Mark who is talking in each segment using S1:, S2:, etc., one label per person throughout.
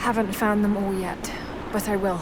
S1: Haven't found them all yet, but I will.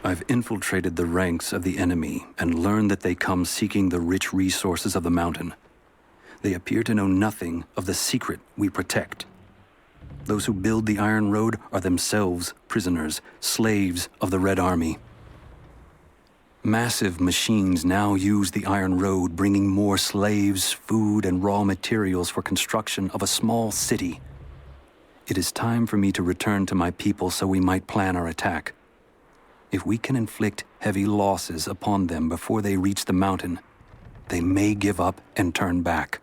S2: I've infiltrated the ranks of the enemy and learned that they come seeking the rich resources of the mountain. They appear to know nothing of the secret we protect. Those who build the Iron Road are themselves prisoners, slaves of the Red Army. Massive machines now use the Iron Road, bringing more slaves, food, and raw materials for construction of a small city. It is time for me to return to my people so we might plan our attack. If we can inflict heavy losses upon them before they reach the mountain, they may give up and turn back.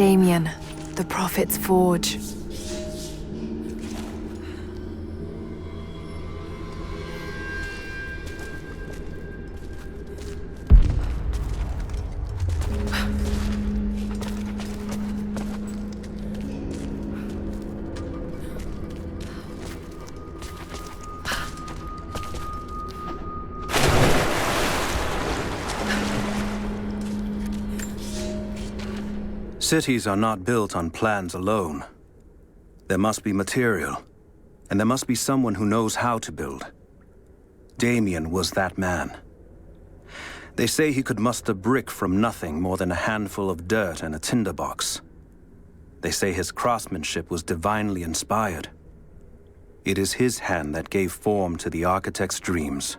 S1: Damien, the Prophet's Forge.
S3: Cities are not built on plans alone. There must be material, and there must be someone who knows how to build. Damien was that man. They say he could muster brick from nothing more than a handful of dirt and a tinderbox. They say his craftsmanship was divinely inspired. It is his hand that gave form to the architect's dreams.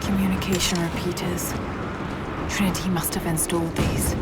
S1: Communication repeaters. Trinity must have installed these.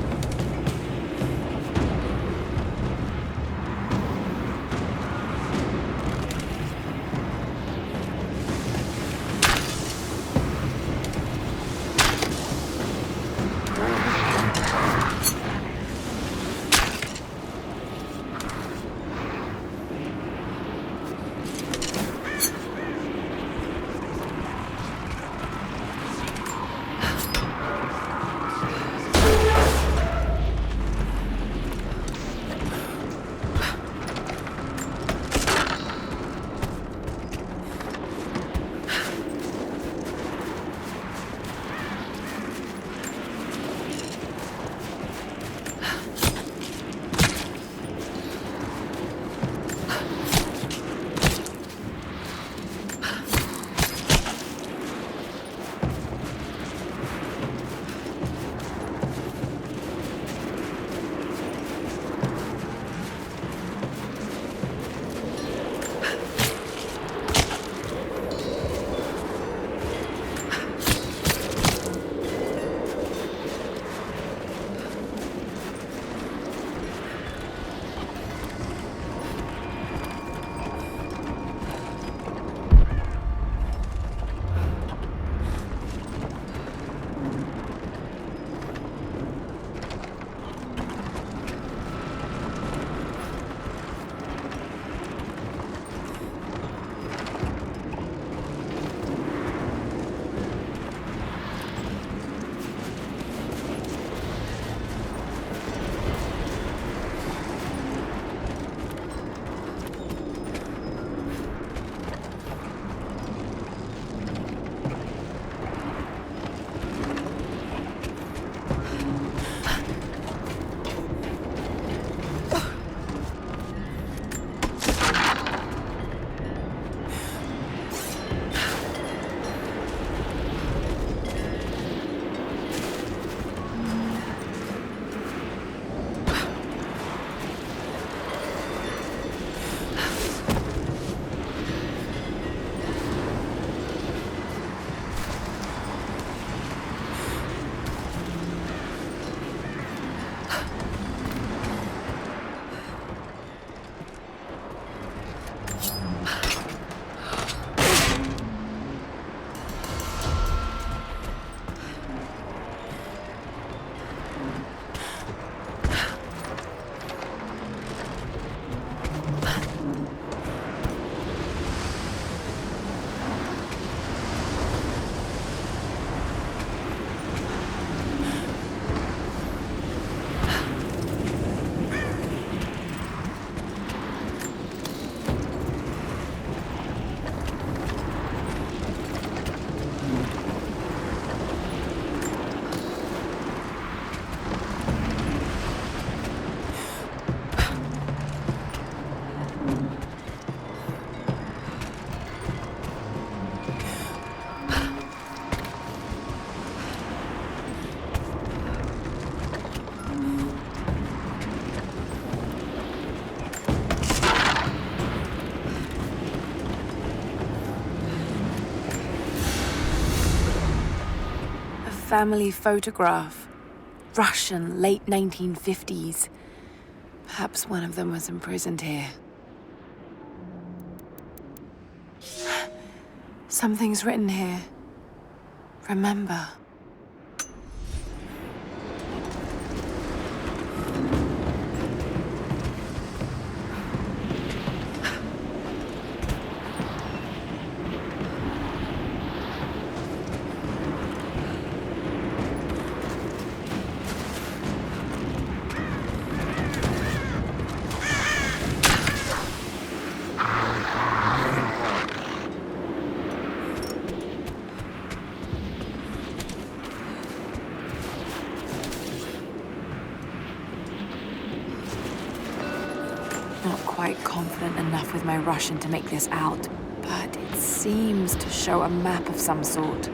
S1: family photograph. Russian, late 1950s. Perhaps one of them was imprisoned here. Something's written here. Remember. Not quite confident enough with my Russian to make this out, but it seems to show a map of some sort.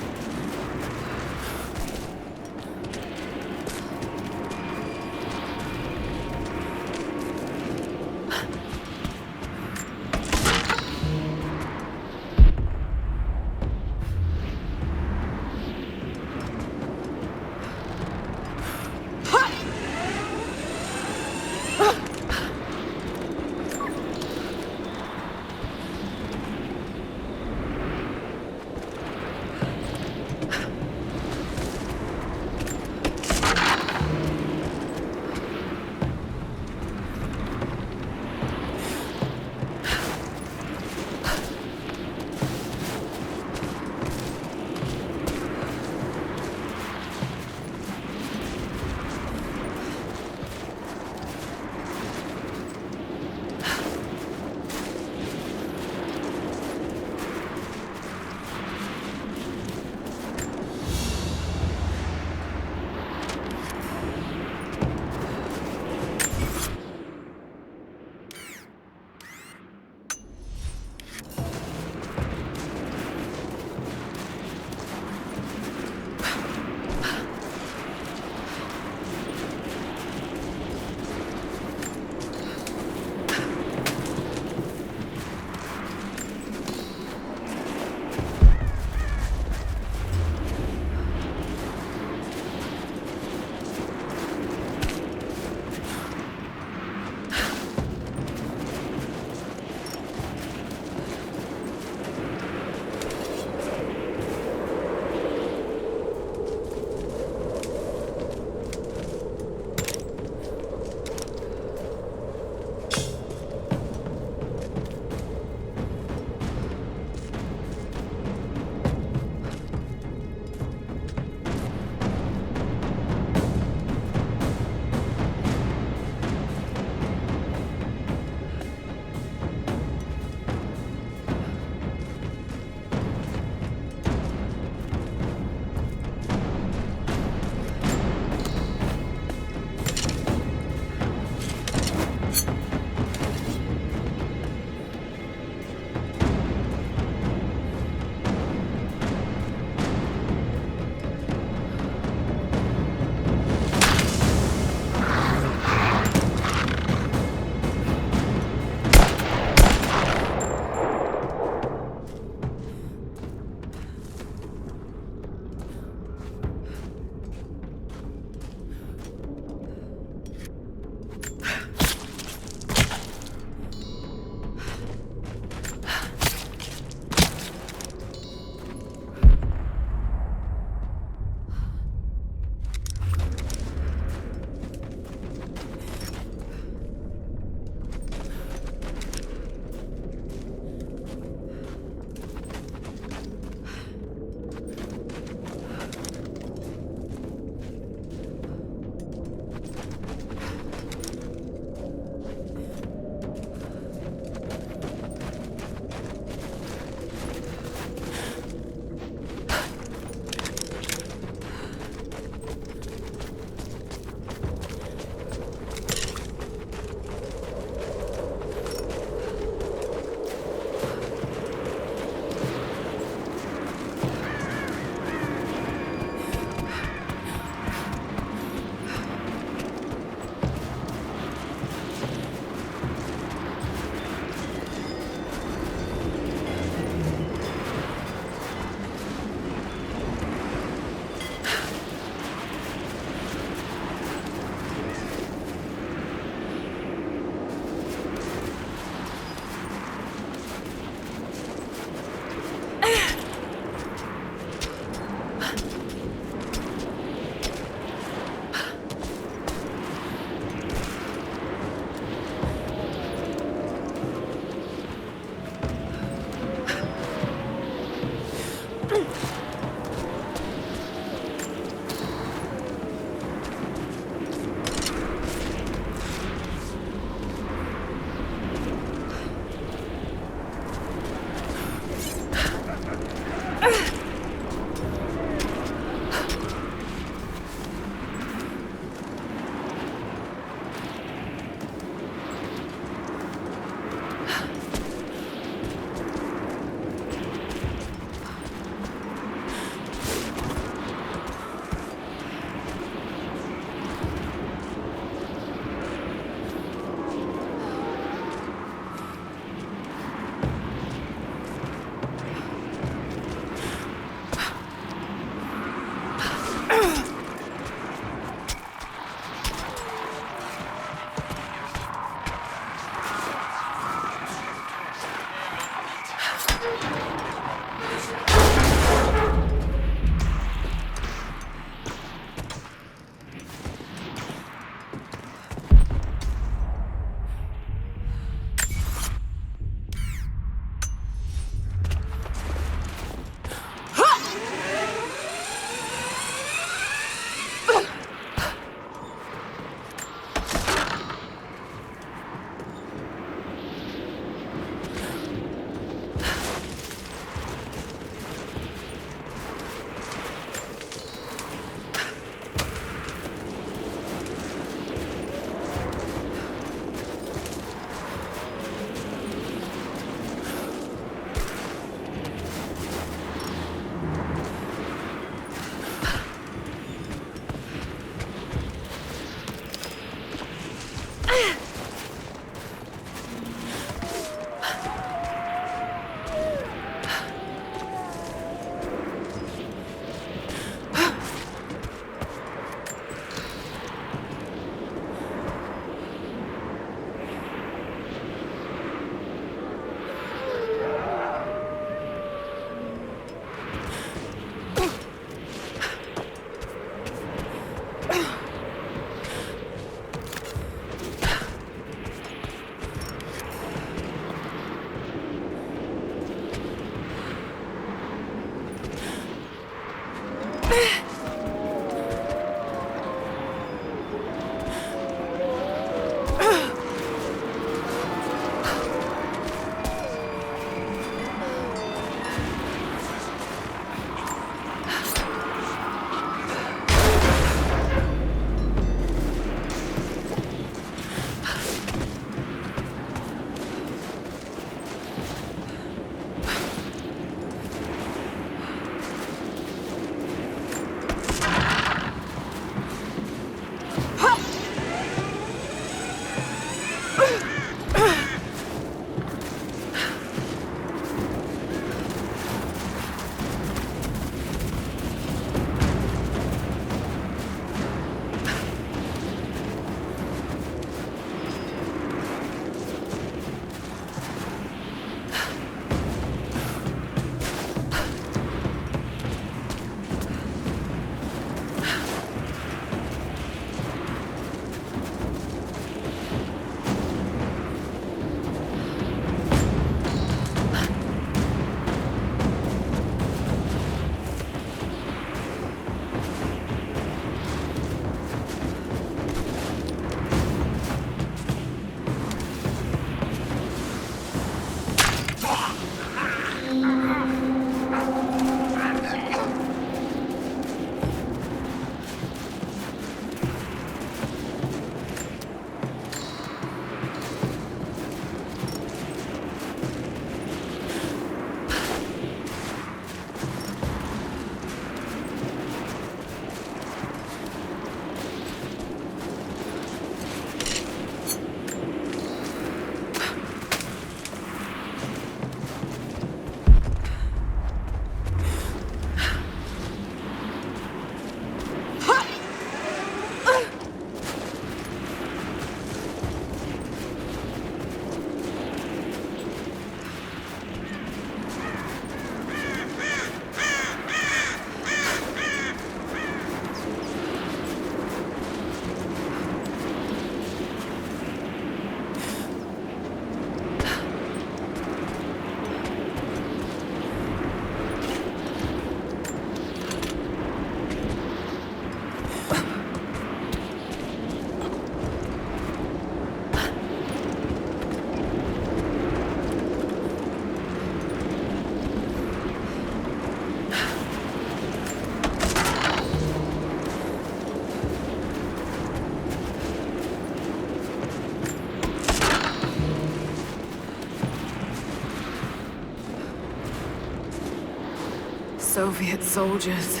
S1: Soviet soldiers.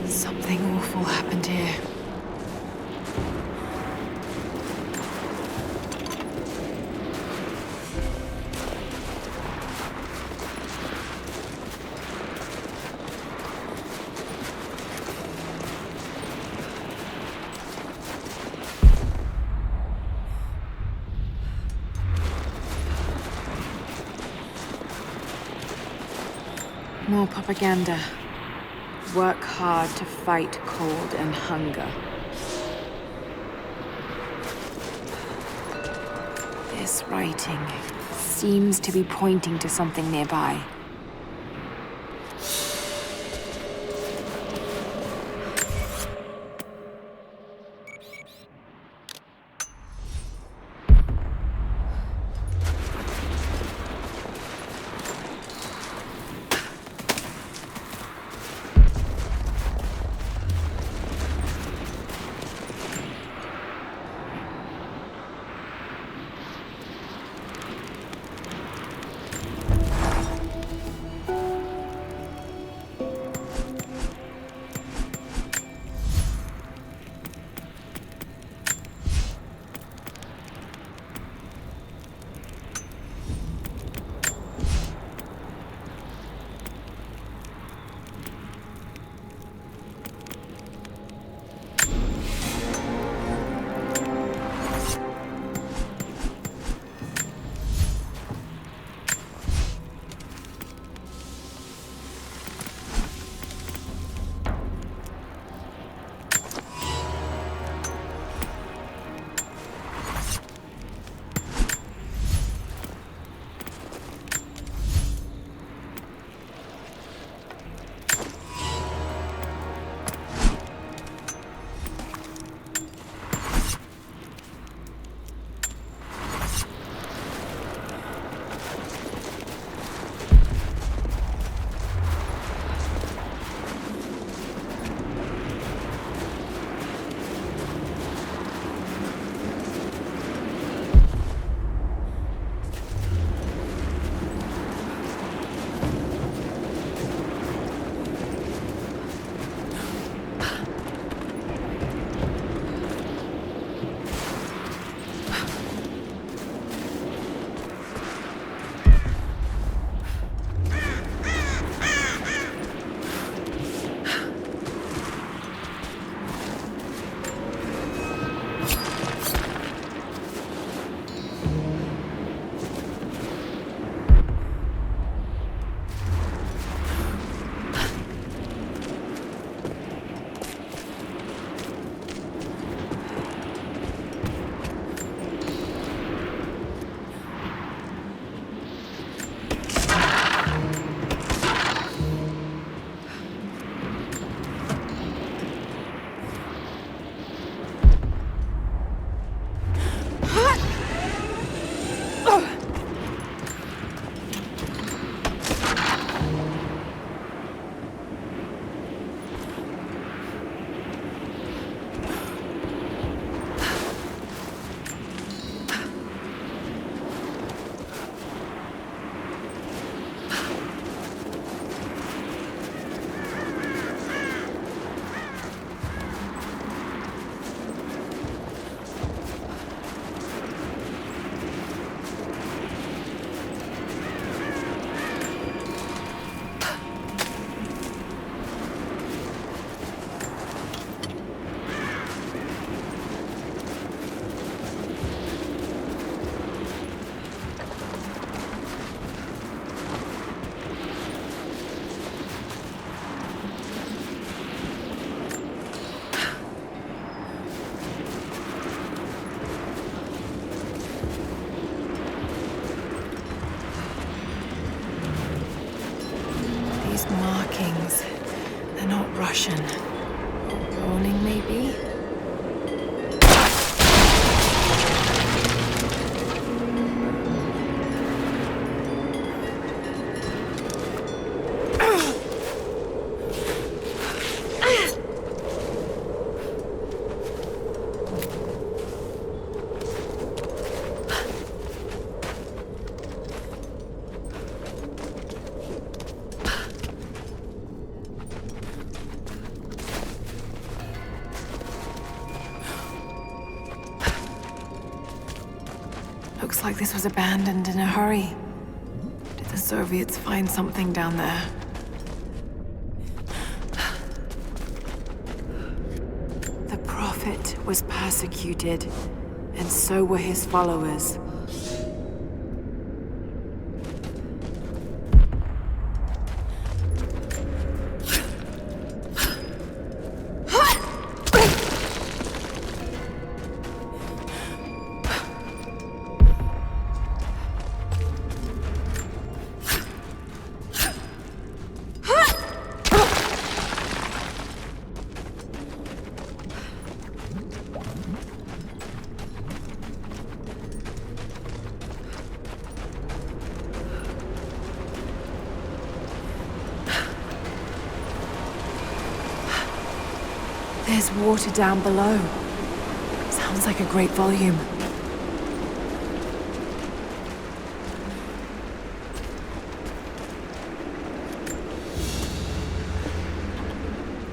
S1: Something awful happened here. More propaganda. Work hard to fight cold and hunger. This writing seems to be pointing to something nearby. Markings. They're not Russian. A warning, maybe? Looks like this was abandoned in a hurry. Did the Soviets find something down there? The Prophet was persecuted, and so were his followers. There's water down below. Sounds like a great volume.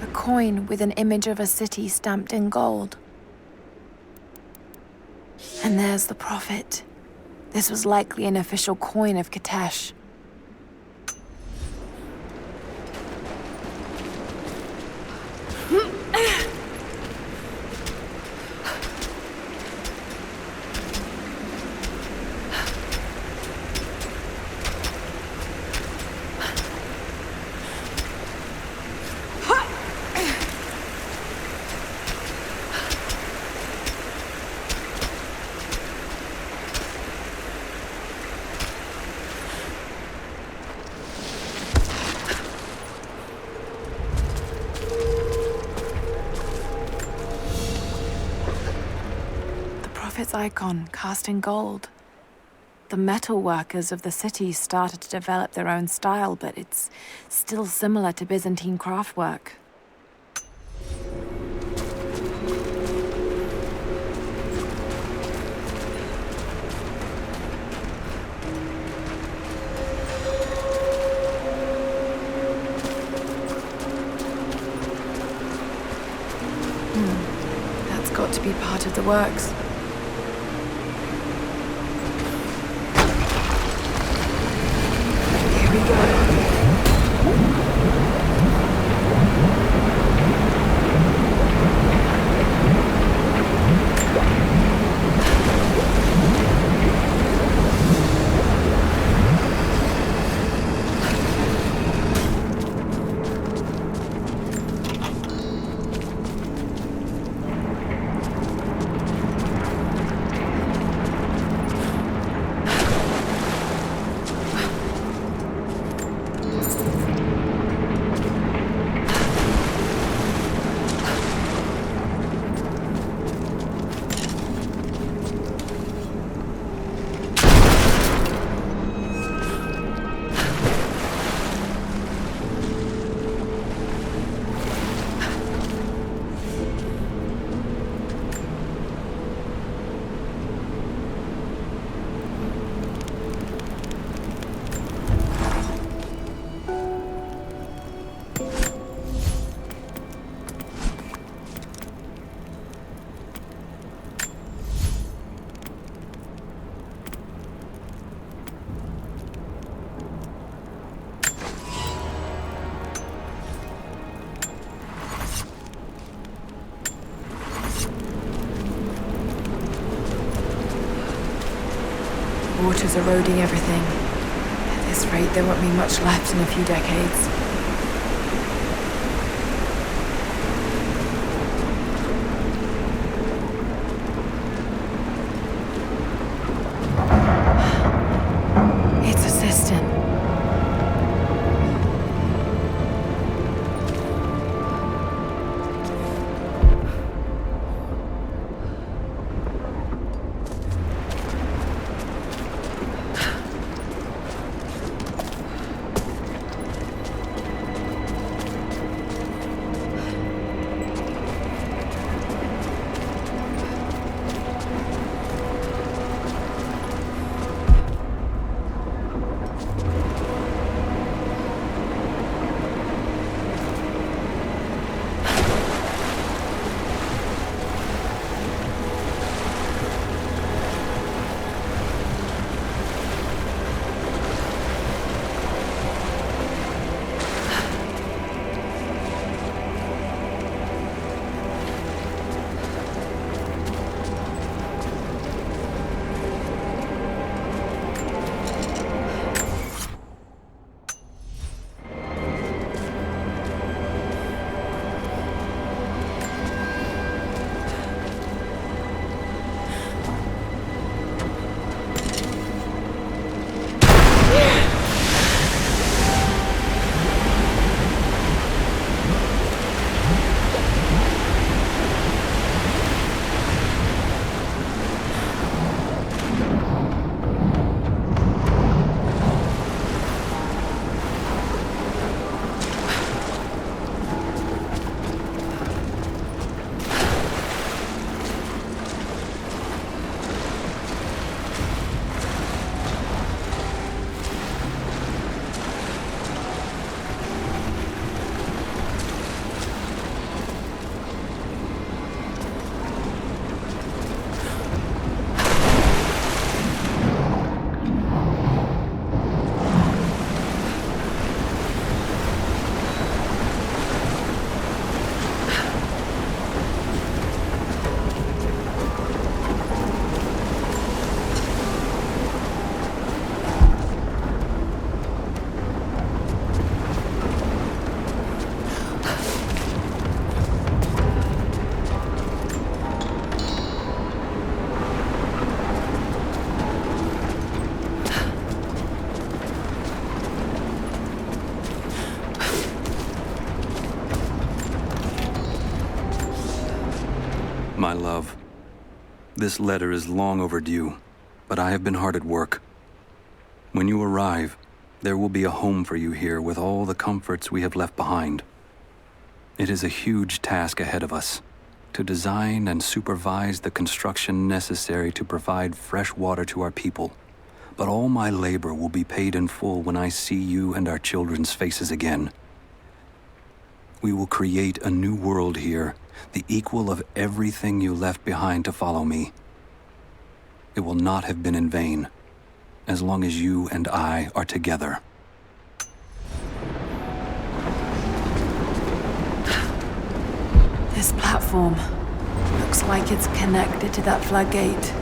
S1: A coin with an image of a city stamped in gold. And there's the Prophet. This was likely an official coin of Katesh. Prophet's icon cast in gold. The metal workers of the city started to develop their own style, but it's still similar to Byzantine craftwork. That's got to be part of the works. Here we go. Water's eroding everything. At this rate, there won't be much left in a few decades. It's a cistern.
S2: My love, this letter is long overdue, but I have been hard at work. When you arrive, there will be a home for you here with all the comforts we have left behind. It is a huge task ahead of us, to design and supervise the construction necessary to provide fresh water to our people. But all my labor will be paid in full when I see you and our children's faces again. We will create a new world here, the equal of everything you left behind to follow me. It will not have been in vain, as long as you and I are together.
S1: This platform looks like it's connected to that floodgate.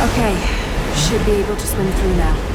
S1: Okay, should be able to swim through now.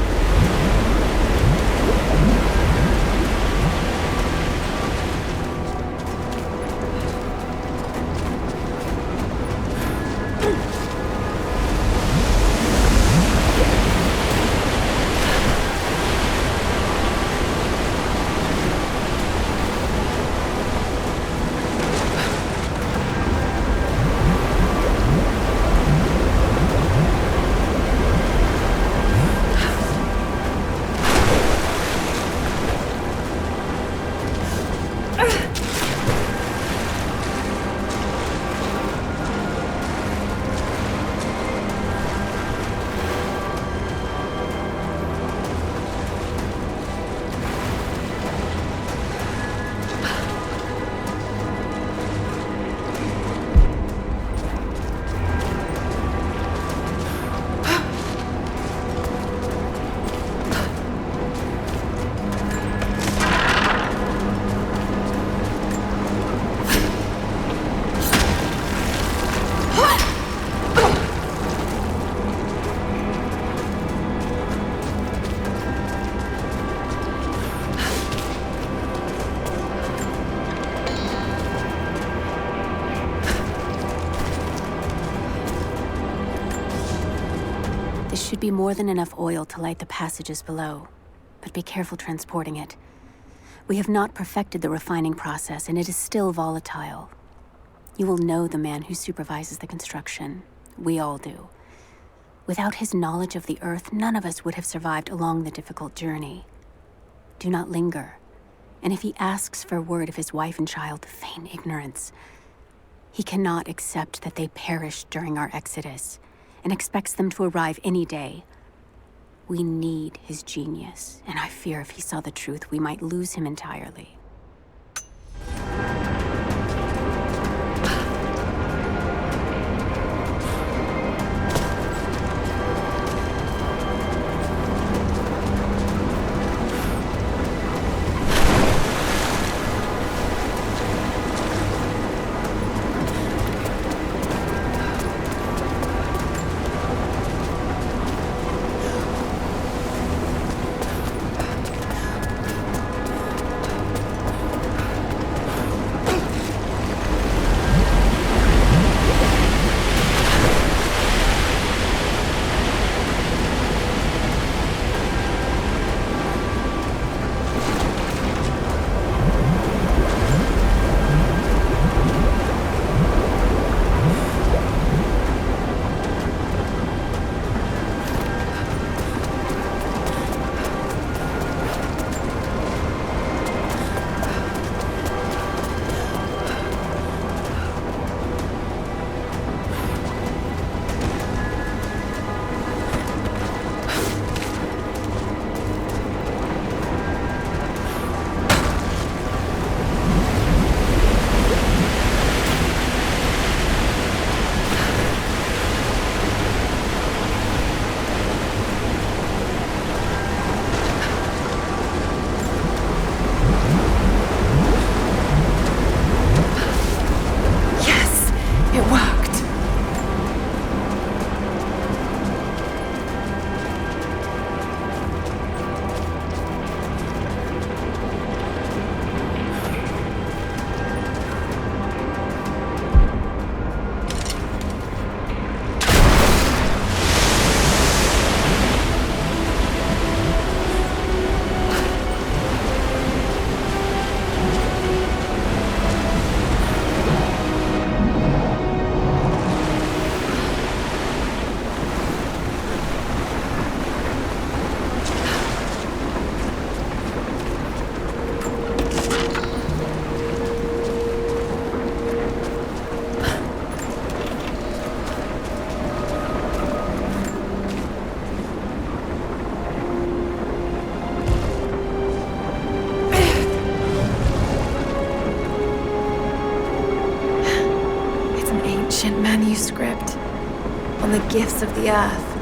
S4: This should be more than enough oil to light the passages below, but be careful transporting it. We have not perfected the refining process, and it is still volatile. You will know the man who supervises the construction. We all do. Without his knowledge of the Earth, none of us would have survived along the difficult journey. Do not linger. And if he asks for word of his wife and child, feign ignorance. He cannot accept that they perished during our exodus, and expects them to arrive any day. We need his genius, and I fear if he saw the truth, we might lose him entirely.
S1: ancient manuscript on the gifts of the earth.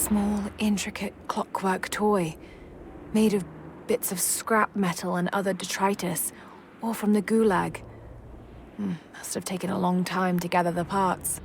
S1: small, intricate clockwork toy, made of bits of scrap metal and other detritus, all from the gulag. Must have taken a long time to gather the parts.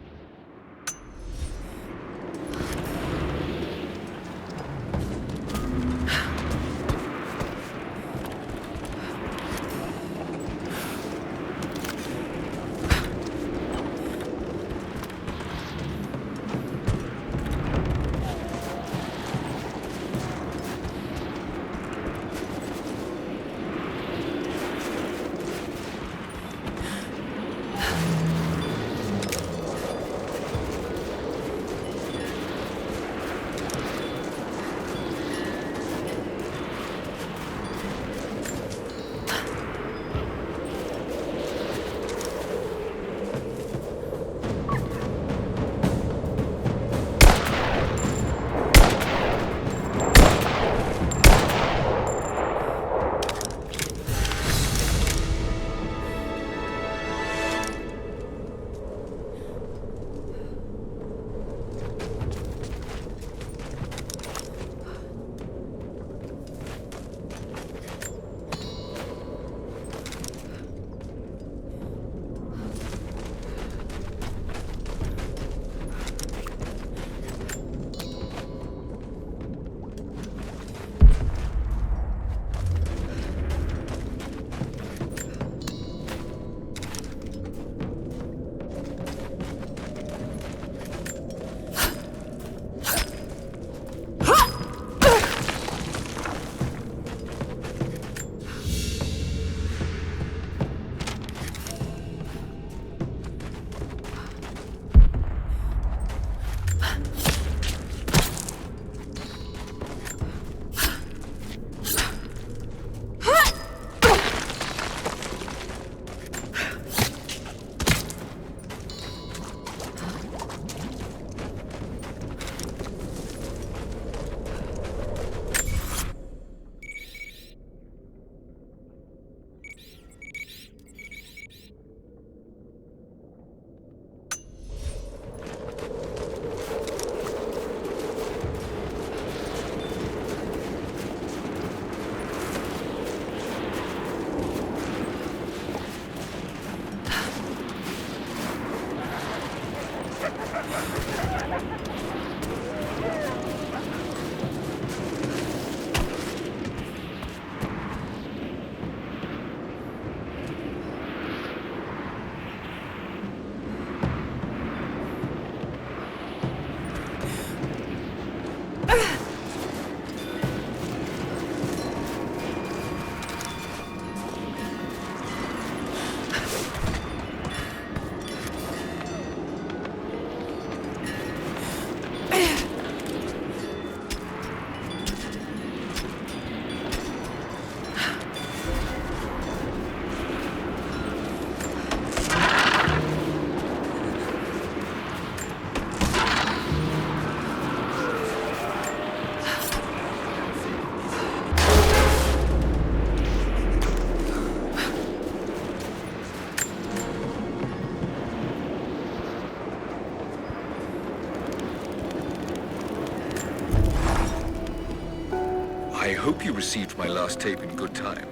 S5: I hope you received my last tape in good time.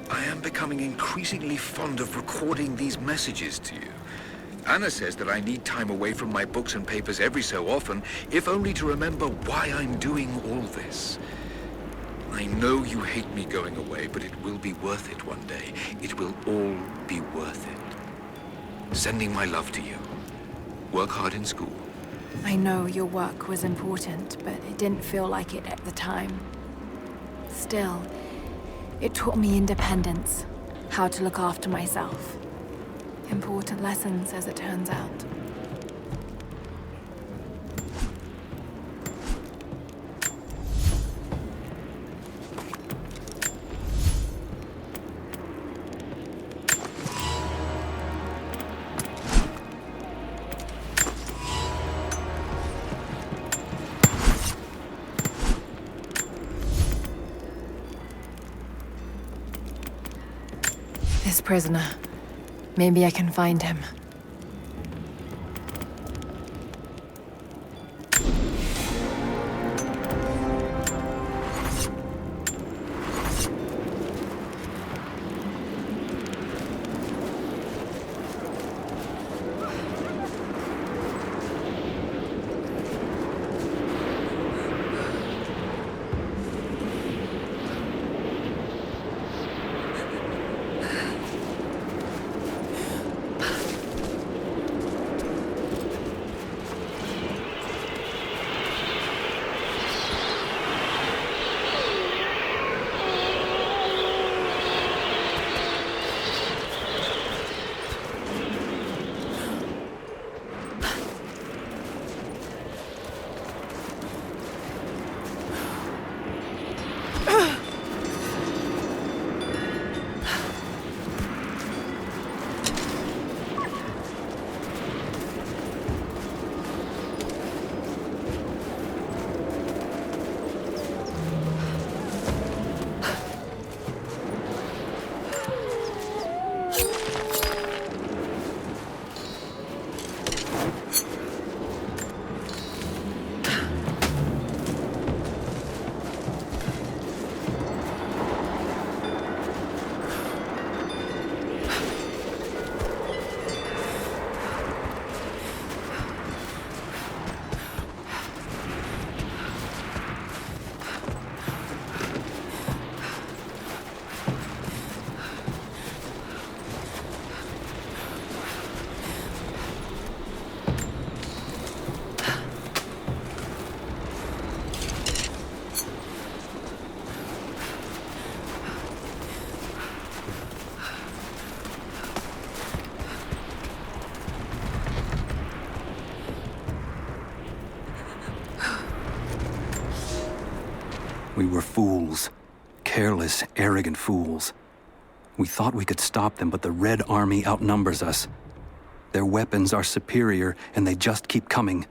S5: I am becoming increasingly fond of recording these messages to you. Anna says that I need time away from my books and papers every so often, if only to remember why I'm doing all this. I know you hate me going away, but it will be worth it one day. It will all be worth it. Sending my love to you. Work hard in school.
S1: I know your work was important, but it didn't feel like it at the time. Still, it taught me independence, how to look after myself. Important lessons, as it turns out. This prisoner. Maybe I can find him.
S2: We were fools. Careless, arrogant fools. We thought we could stop them, but the Red Army outnumbers us. Their weapons are superior, and they just keep coming.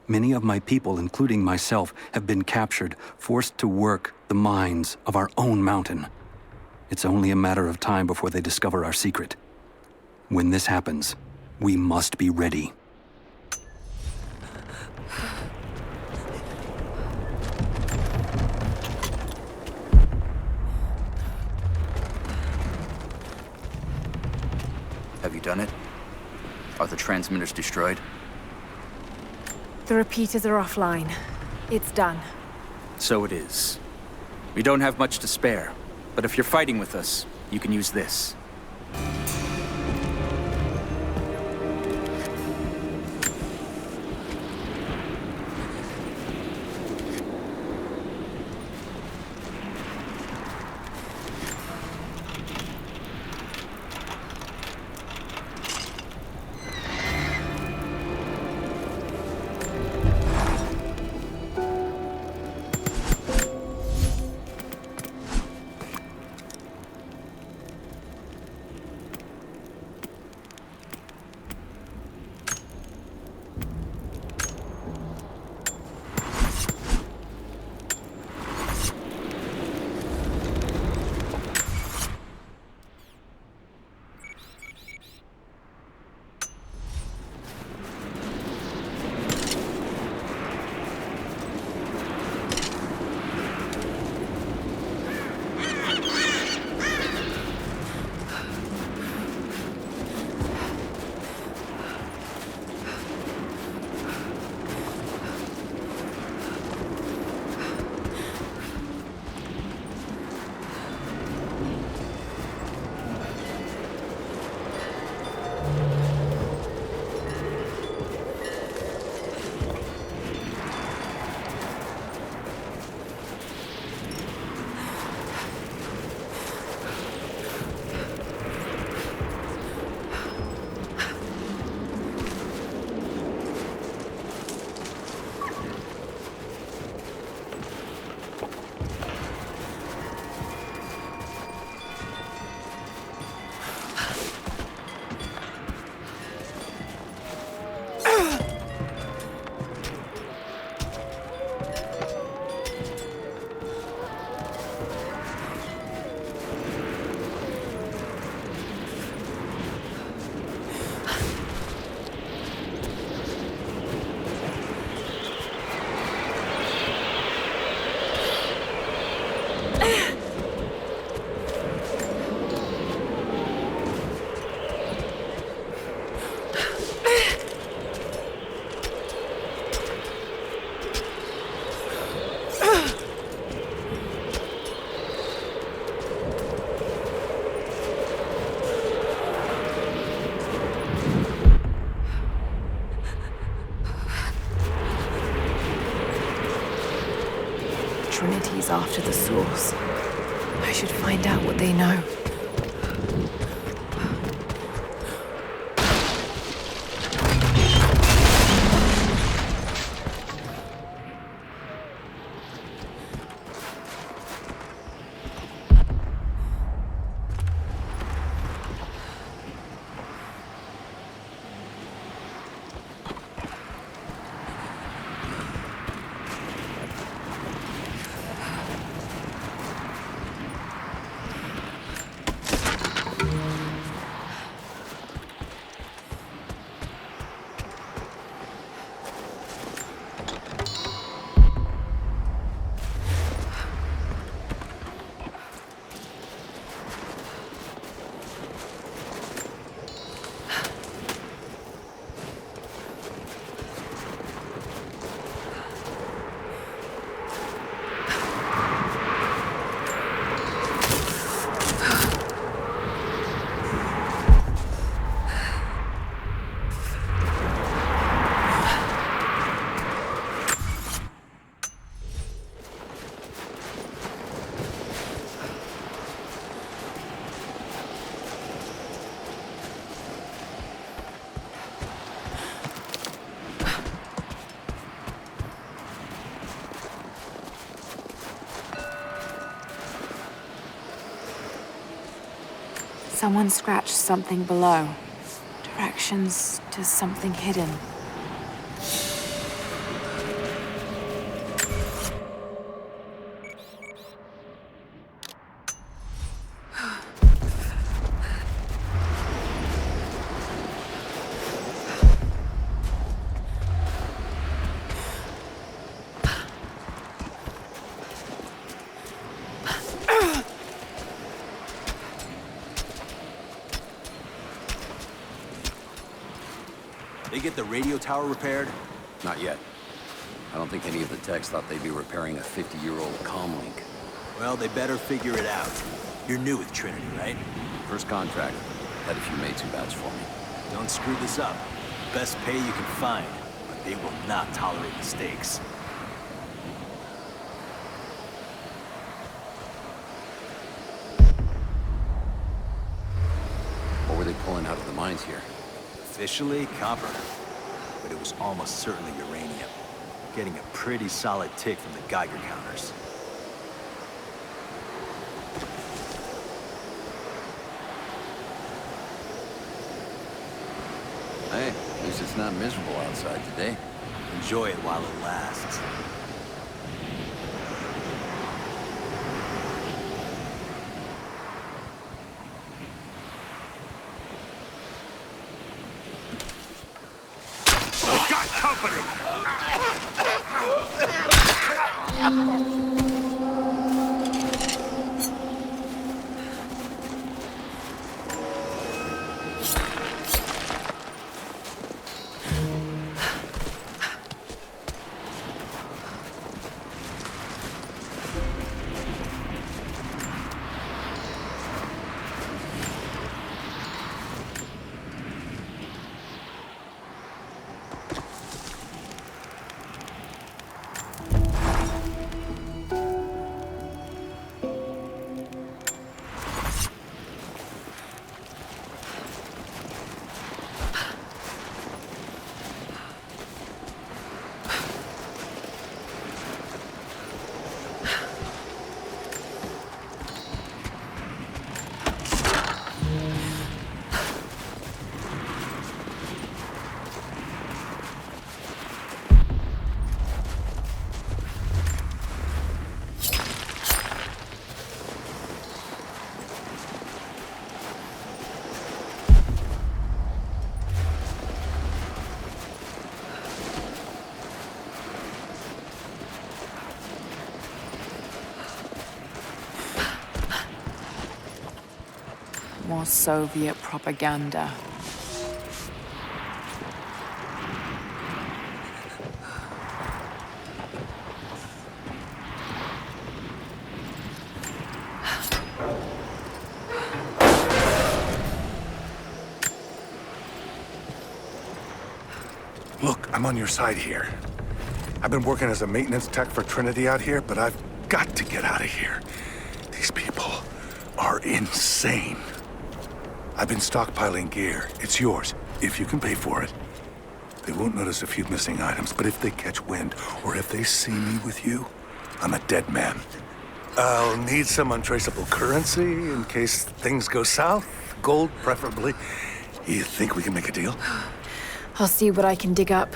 S2: Many of my people, including myself, have been captured, forced to work the mines of our own mountain. It's only a matter of time before they discover our secret. When this happens, we must be ready.
S6: Have you done it? Are the transmitters destroyed?
S1: The repeaters are offline. It's done.
S6: So it is. We don't have much to spare, but if you're fighting with us, you can use this.
S1: Trinity's after the source. I should find out what they know. Someone scratched something below. Directions to something hidden.
S7: They get the radio tower repaired?
S8: Not yet. I don't think any of the techs thought they'd be repairing a 50-year-old comlink.
S7: Well, they better figure it out. You're new with Trinity, right?
S8: First contract. Had a few mates who vouched for me.
S7: Don't screw this up. Best pay you can find, but they will not tolerate mistakes.
S8: What were they pulling out of the mines here?
S7: Officially, copper. But it was almost certainly uranium. Getting a pretty solid tick from the Geiger counters.
S8: Hey, at least it's not miserable outside today.
S7: Enjoy it while it lasts.
S3: Got company!
S1: More Soviet propaganda.
S9: Look, I'm on your side here. I've been working as a maintenance tech for Trinity out here, but I've got to get out of here. These people are insane. I've been stockpiling gear. It's yours, if you can pay for it. They won't notice a few missing items, but if they catch wind, or if they see me with you, I'm a dead man. I'll need some untraceable currency in case things go south. Gold, preferably. You think we can make a deal?
S1: I'll see what I can dig up.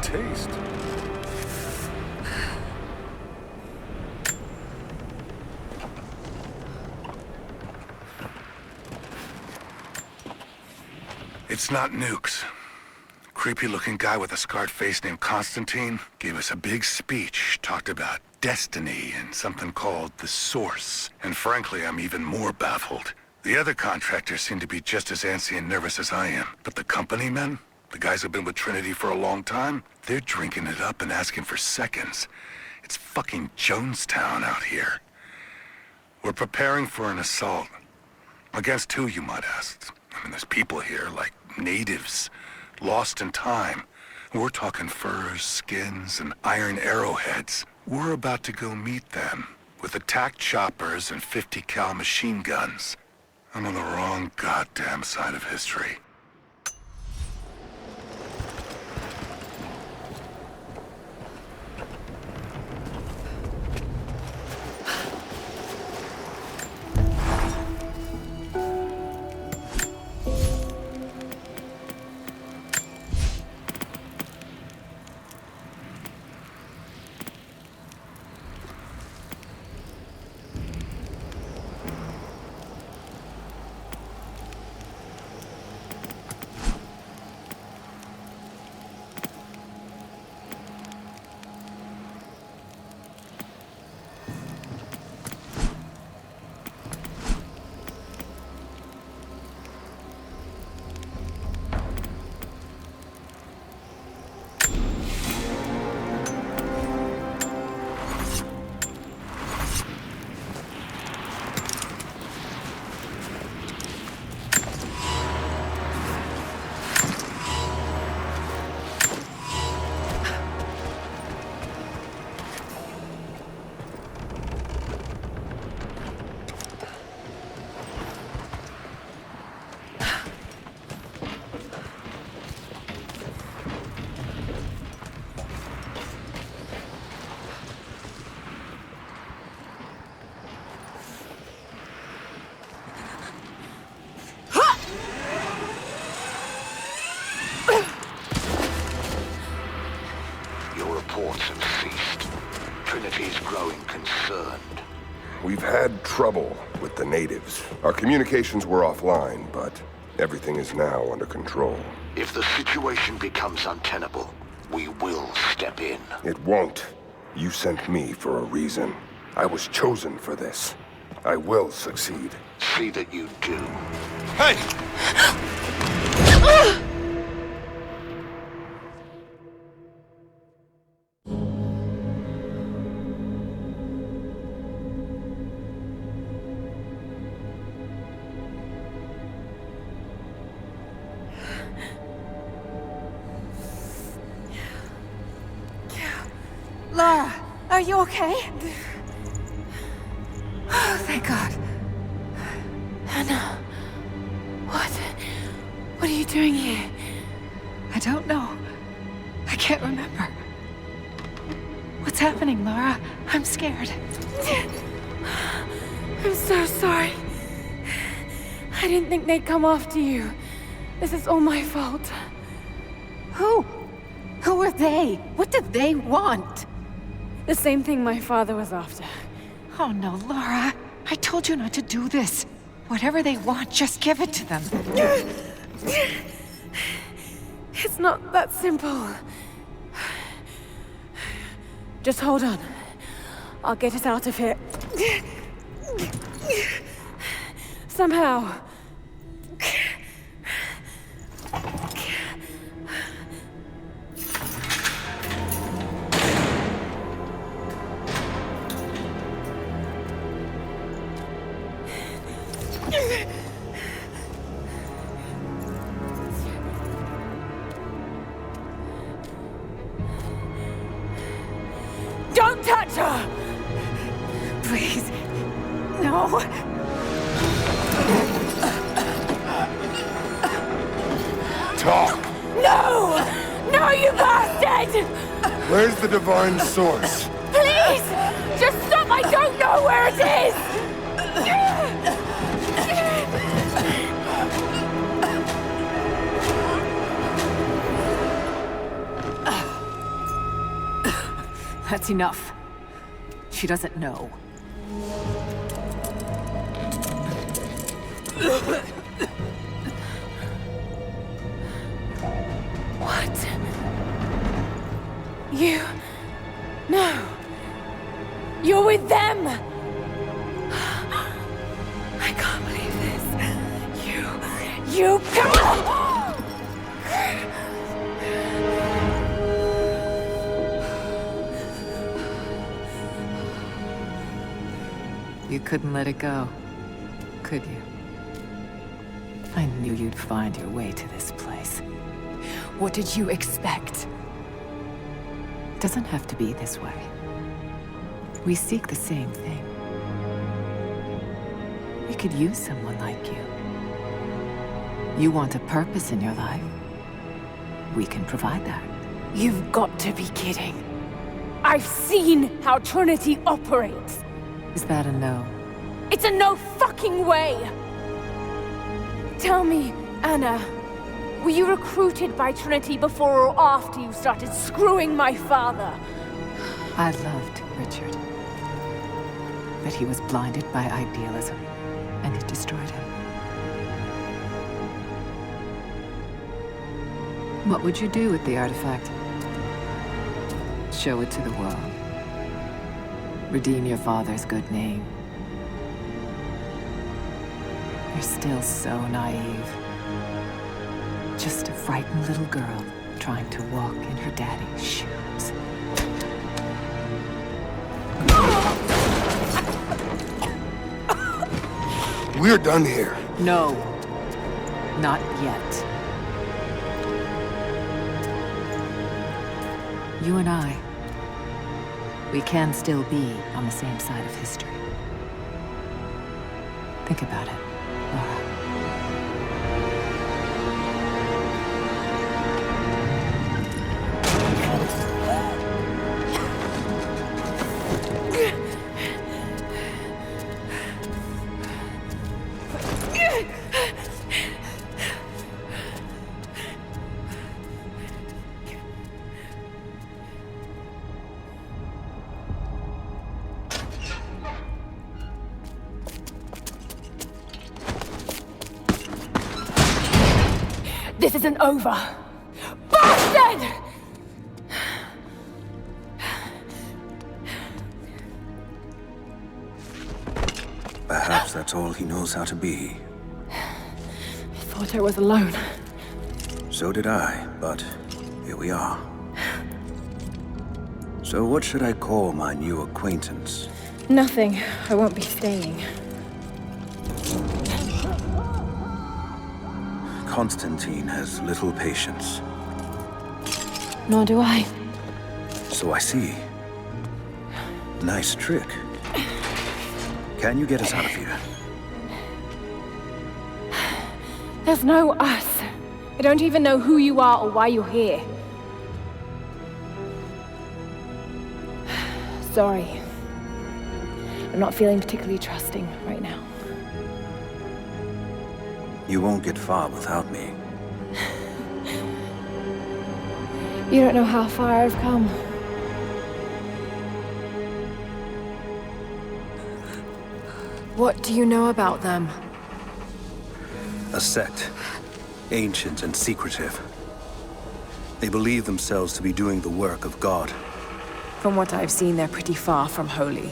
S9: Taste. It's not nukes. Creepy-looking guy with a scarred face named Constantine gave us a big speech, talked about destiny and something called the Source. And frankly, I'm even more baffled. The other contractors seem to be just as antsy and nervous as I am. But the company men, the guys who've been with Trinity for a long time, they're drinking it up and asking for seconds. It's fucking Jonestown out here. We're preparing for an assault. Against who, you might ask? I mean, there's people here, like natives, lost in time. We're talking furs, skins, and iron arrowheads. We're about to go meet them, with attack choppers and 50 cal machine guns. I'm on the wrong goddamn side of history.
S10: We've had trouble with the natives. Our communications were offline, but everything is now under control.
S11: If the situation becomes untenable, we will step in.
S10: It won't. You sent me for a reason. I was chosen for this. I will succeed.
S11: See that you do.
S10: Hey!
S1: Lara, are you okay? Oh, thank God. Anna, what are you doing here? I don't know. I can't remember. What's happening, Lara? I'm scared. I'm so sorry. I didn't think they'd come after you. This is all my fault.
S12: Who? Who are they? What do they want?
S1: The same thing my father was after.
S12: Oh no, Lara. I told you not to do this. Whatever they want, just give it to them.
S1: It's not that simple. Just hold on. I'll get us out of here. Somehow. Don't touch her! Please. No.
S10: Talk!
S1: No! No, you bastard!
S10: Where's the divine source?
S1: Please! Just stop! I don't know where it is!
S12: That's enough. She doesn't know.
S1: What? You... No. You're with them! I can't believe this. You... Come on!
S12: You couldn't let it go, could you? I knew you'd find your way to this place.
S1: What did you expect?
S12: It doesn't have to be this way. We seek the same thing. We could use someone like you. You want a purpose in your life? We can provide that.
S1: You've got to be kidding. I've seen how Trinity operates.
S12: Is that a no?
S1: It's a no fucking way! Tell me, Anna, were you recruited by Trinity before or after you started screwing my father?
S12: I loved Richard. But he was blinded by idealism, and it destroyed him. What would you do with the artifact? Show it to the world. Redeem your father's good name. You're still so naive. Just a frightened little girl trying to walk in her daddy's shoes.
S10: We're done here.
S12: No. Not yet. You and I, we can still be on the same side of history. Think about it, Laura.
S1: This isn't over! Bastard!
S3: Perhaps that's all he knows how to be.
S1: I thought I was alone.
S3: So did I, but here we are. So what should I call my new acquaintance?
S1: Nothing. I won't be staying.
S3: Constantine has little patience.
S1: Nor do I.
S3: So I see. Nice trick. Can you get us out of here?
S1: There's no us. I don't even know who you are or why you're here. Sorry. I'm not feeling particularly trusting right now.
S3: You won't get far without me.
S1: You don't know how far I've come. What do you know about them?
S3: A sect. Ancient and secretive. They believe themselves to be doing the work of God.
S1: From what I've seen, they're pretty far from holy.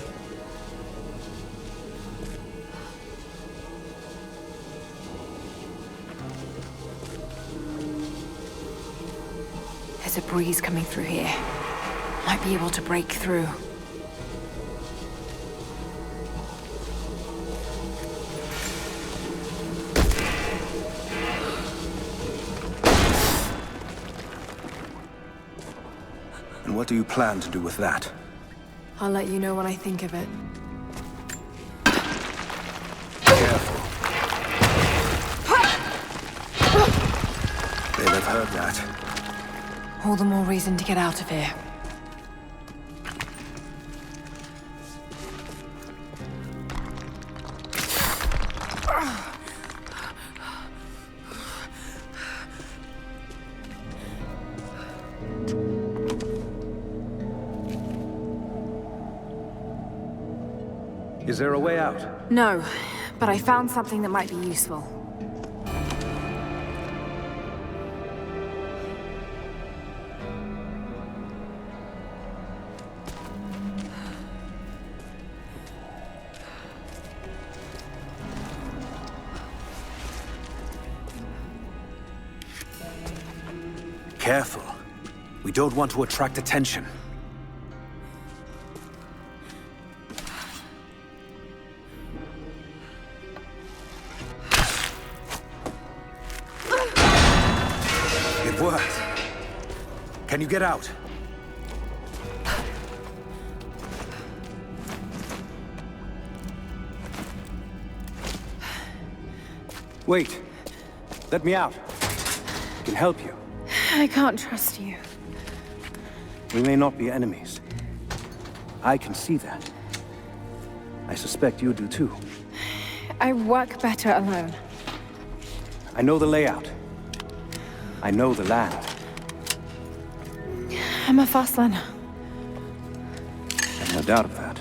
S1: There's a breeze coming through here. Might be able to break through.
S3: And what do you plan to do with that?
S1: I'll let you know when I think of it.
S3: Careful. They'll have heard that.
S1: All the more reason to get out of here.
S3: Is there a way out?
S1: No, but I found something that might be useful.
S3: Careful. We don't want to attract attention. Can you get out? Wait. Let me out. I can help you.
S1: I can't trust you.
S3: We may not be enemies. I can see that. I suspect you do too.
S1: I work better alone.
S3: I know the layout. I know the land.
S1: I'm a fast learner.
S3: I've no doubt of that.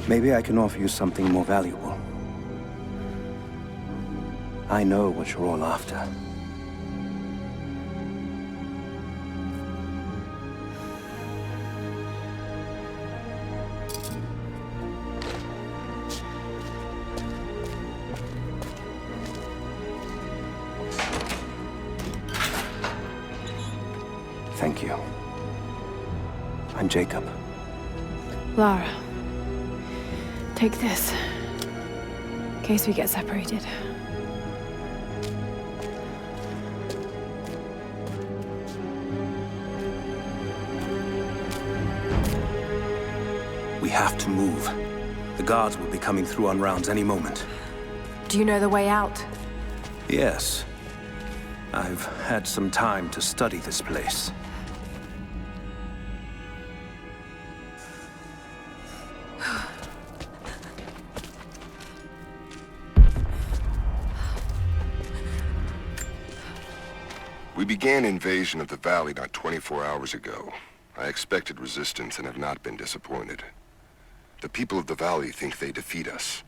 S3: Maybe I can offer you something more valuable. I know what you're all after. Thank you. I'm Jacob.
S1: Lara, take this. In case we get separated.
S3: We have to move. The guards will be coming through on rounds any moment.
S1: Do you know the way out?
S3: Yes. I've had some time to study this place.
S10: We began invasion of the valley not 24 hours ago. I expected resistance and have not been disappointed. The people of the valley think they defeat us,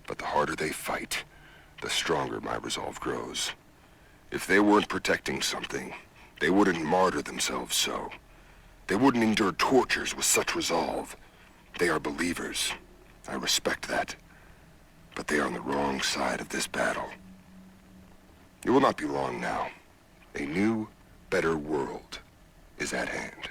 S10: but the harder they fight, the stronger my resolve grows. If they weren't protecting something, they wouldn't martyr themselves so. They wouldn't endure tortures with such resolve. They are believers. I respect that. But they are on the wrong side of this battle. It will not be long now. A new, better world is at hand.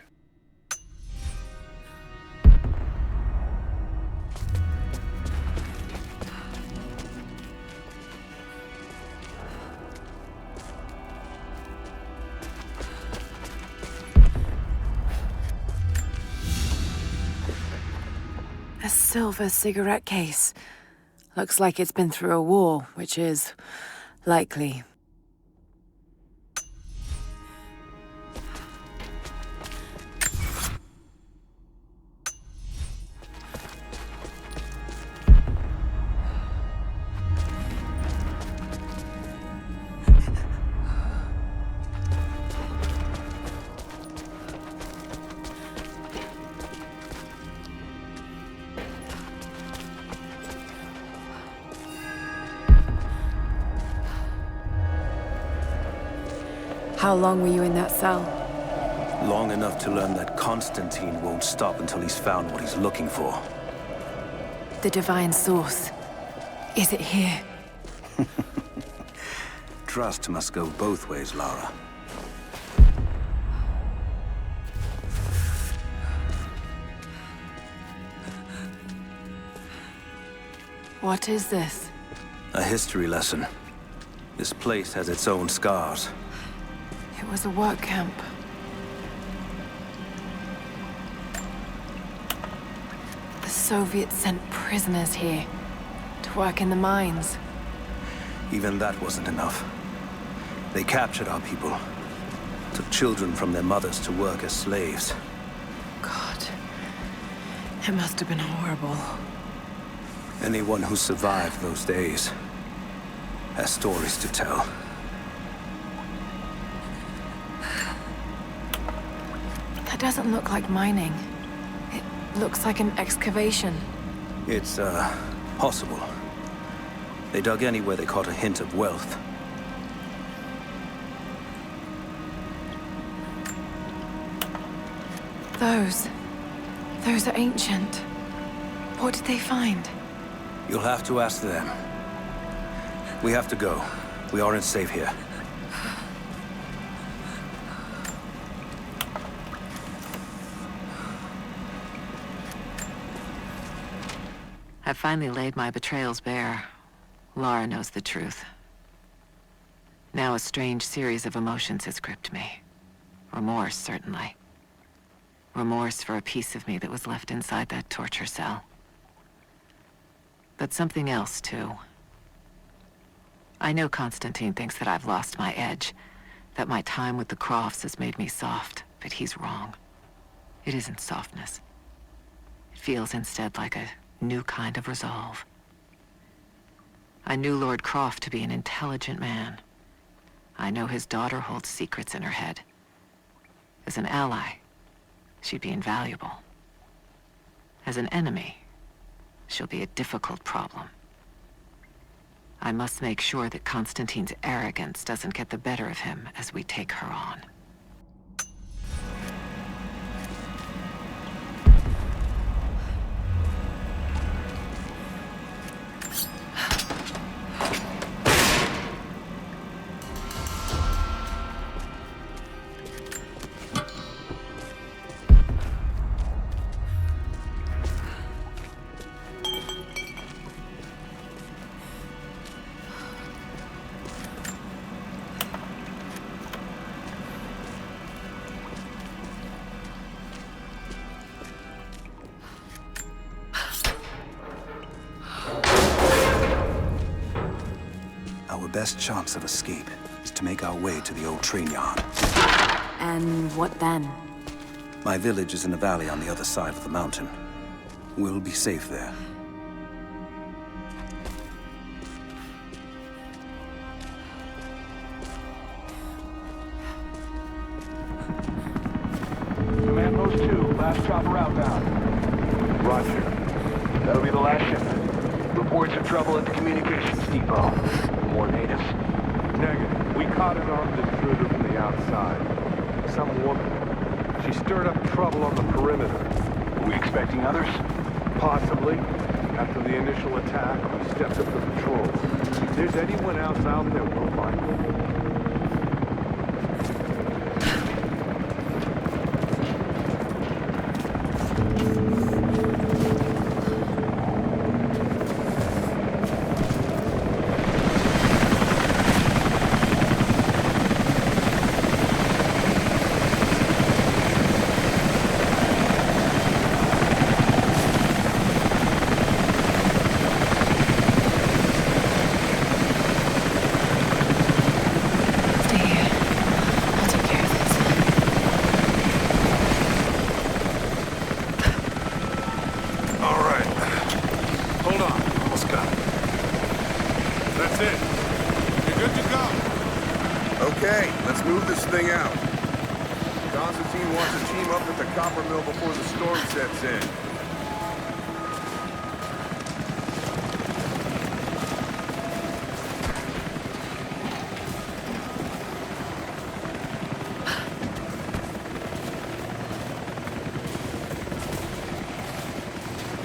S1: A silver cigarette case. Looks like it's been through a war, which is likely. How long were you in that cell?
S3: Long enough to learn that Constantine won't stop until he's found what he's looking for.
S1: The divine source. Is it here?
S3: Trust must go both ways, Lara.
S1: What is this?
S3: A history lesson. This place has its own scars.
S1: It was a work camp. The Soviets sent prisoners here to work in the mines.
S3: Even that wasn't enough. They captured our people, took children from their mothers to work as slaves.
S1: God, it must have been horrible.
S3: Anyone who survived those days has stories to tell.
S1: That doesn't look like mining. It looks like an excavation.
S3: It's, possible. They dug anywhere they caught a hint of wealth.
S1: Those are ancient. What did they find?
S3: You'll have to ask them. We have to go. We aren't safe here.
S12: I finally laid my betrayals bare. Lara knows the truth. Now a strange series of emotions has gripped me. Remorse, certainly. Remorse for a piece of me that was left inside that torture cell. But something else, too. I know Constantine thinks that I've lost my edge, that my time with the Crofts has made me soft, but he's wrong. It isn't softness. It feels instead like a new kind of resolve. I knew Lord Croft to be an intelligent man. I know his daughter holds secrets in her head. As an ally, she'd be invaluable. As an enemy, she'll be a difficult problem. I must make sure that Constantine's arrogance doesn't get the better of him as we take her on.
S3: Our best chance of escape is to make our way to the old train yard.
S1: And what then?
S3: My village is in a valley on the other side of the mountain. We'll be safe there.
S13: Command Post 2, last chopper outbound. Roger. That'll be the last shipment. Reports of trouble at the communications depot. More natives?
S9: Negative. We caught an armed intruder from the outside. Some woman. She stirred up trouble on the perimeter.
S13: Are we expecting others?
S9: Possibly. After the initial attack, we stepped up the patrol. If there's anyone else out there, we'll find them.
S10: Okay, let's move this thing out. Constantine wants to team up with the copper mill before the storm sets in.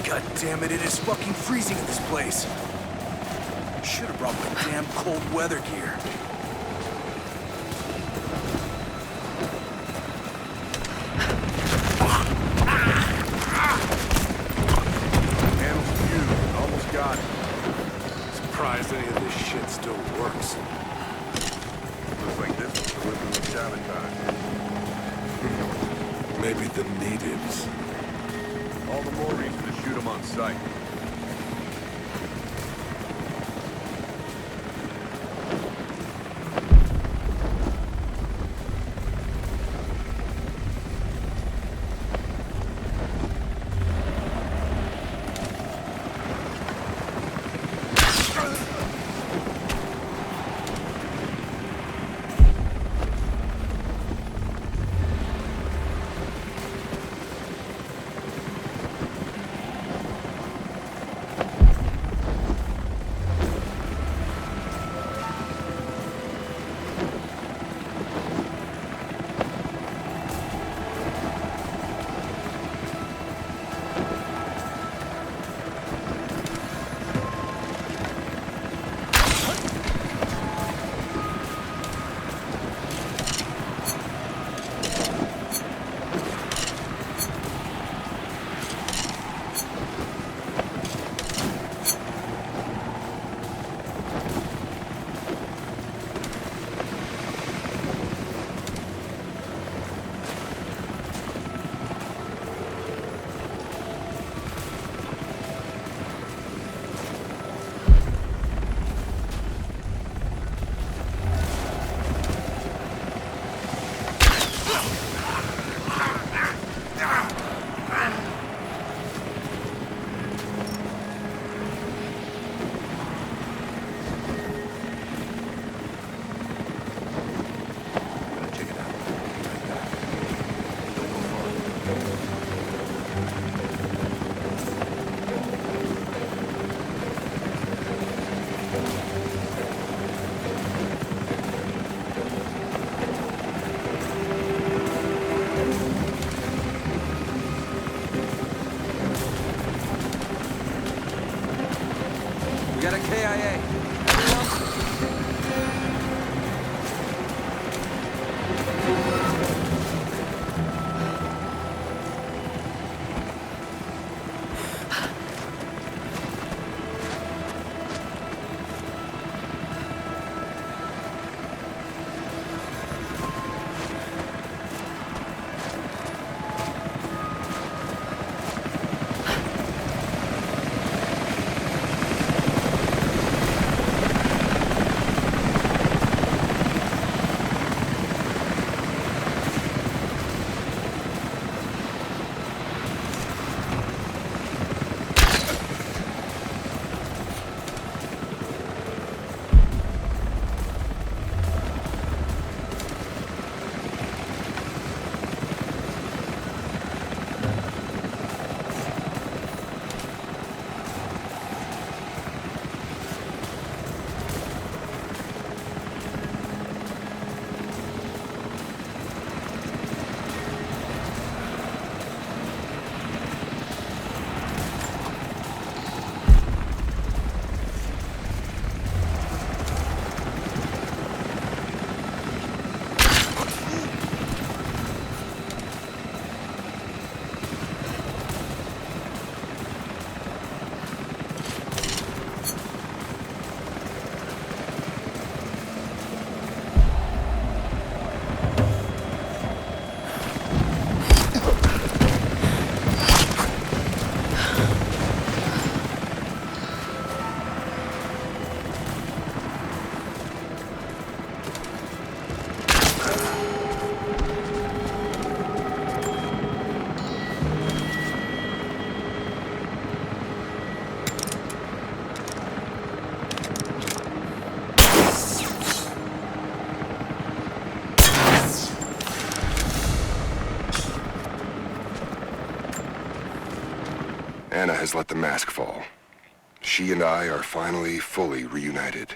S3: God damn it, it is fucking freezing in this place. Should have brought my damn cold weather gear.
S9: Surprised any of this shit still works.
S10: Looks like this was deliberately sabotaged.
S9: Maybe the natives.
S10: All the more reason to shoot them on sight.
S3: We got a KIA.
S10: Anna has let the mask fall. She and I are finally fully reunited.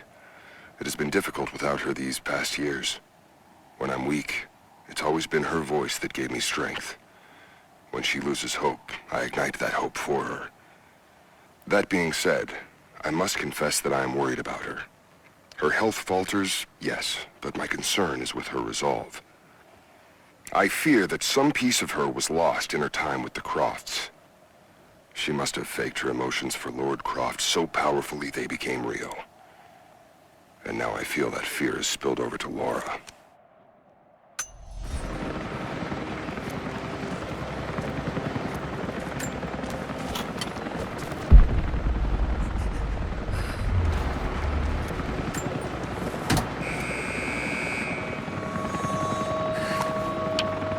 S10: It has been difficult without her these past years. When I'm weak, it's always been her voice that gave me strength. When she loses hope, I ignite that hope for her. That being said, I must confess that I am worried about her. Her health falters, yes, but my concern is with her resolve. I fear that some piece of her was lost in her time with the Crofts. She must have faked her emotions for Lord Croft so powerfully they became real. And now I feel that fear has spilled over to Laura.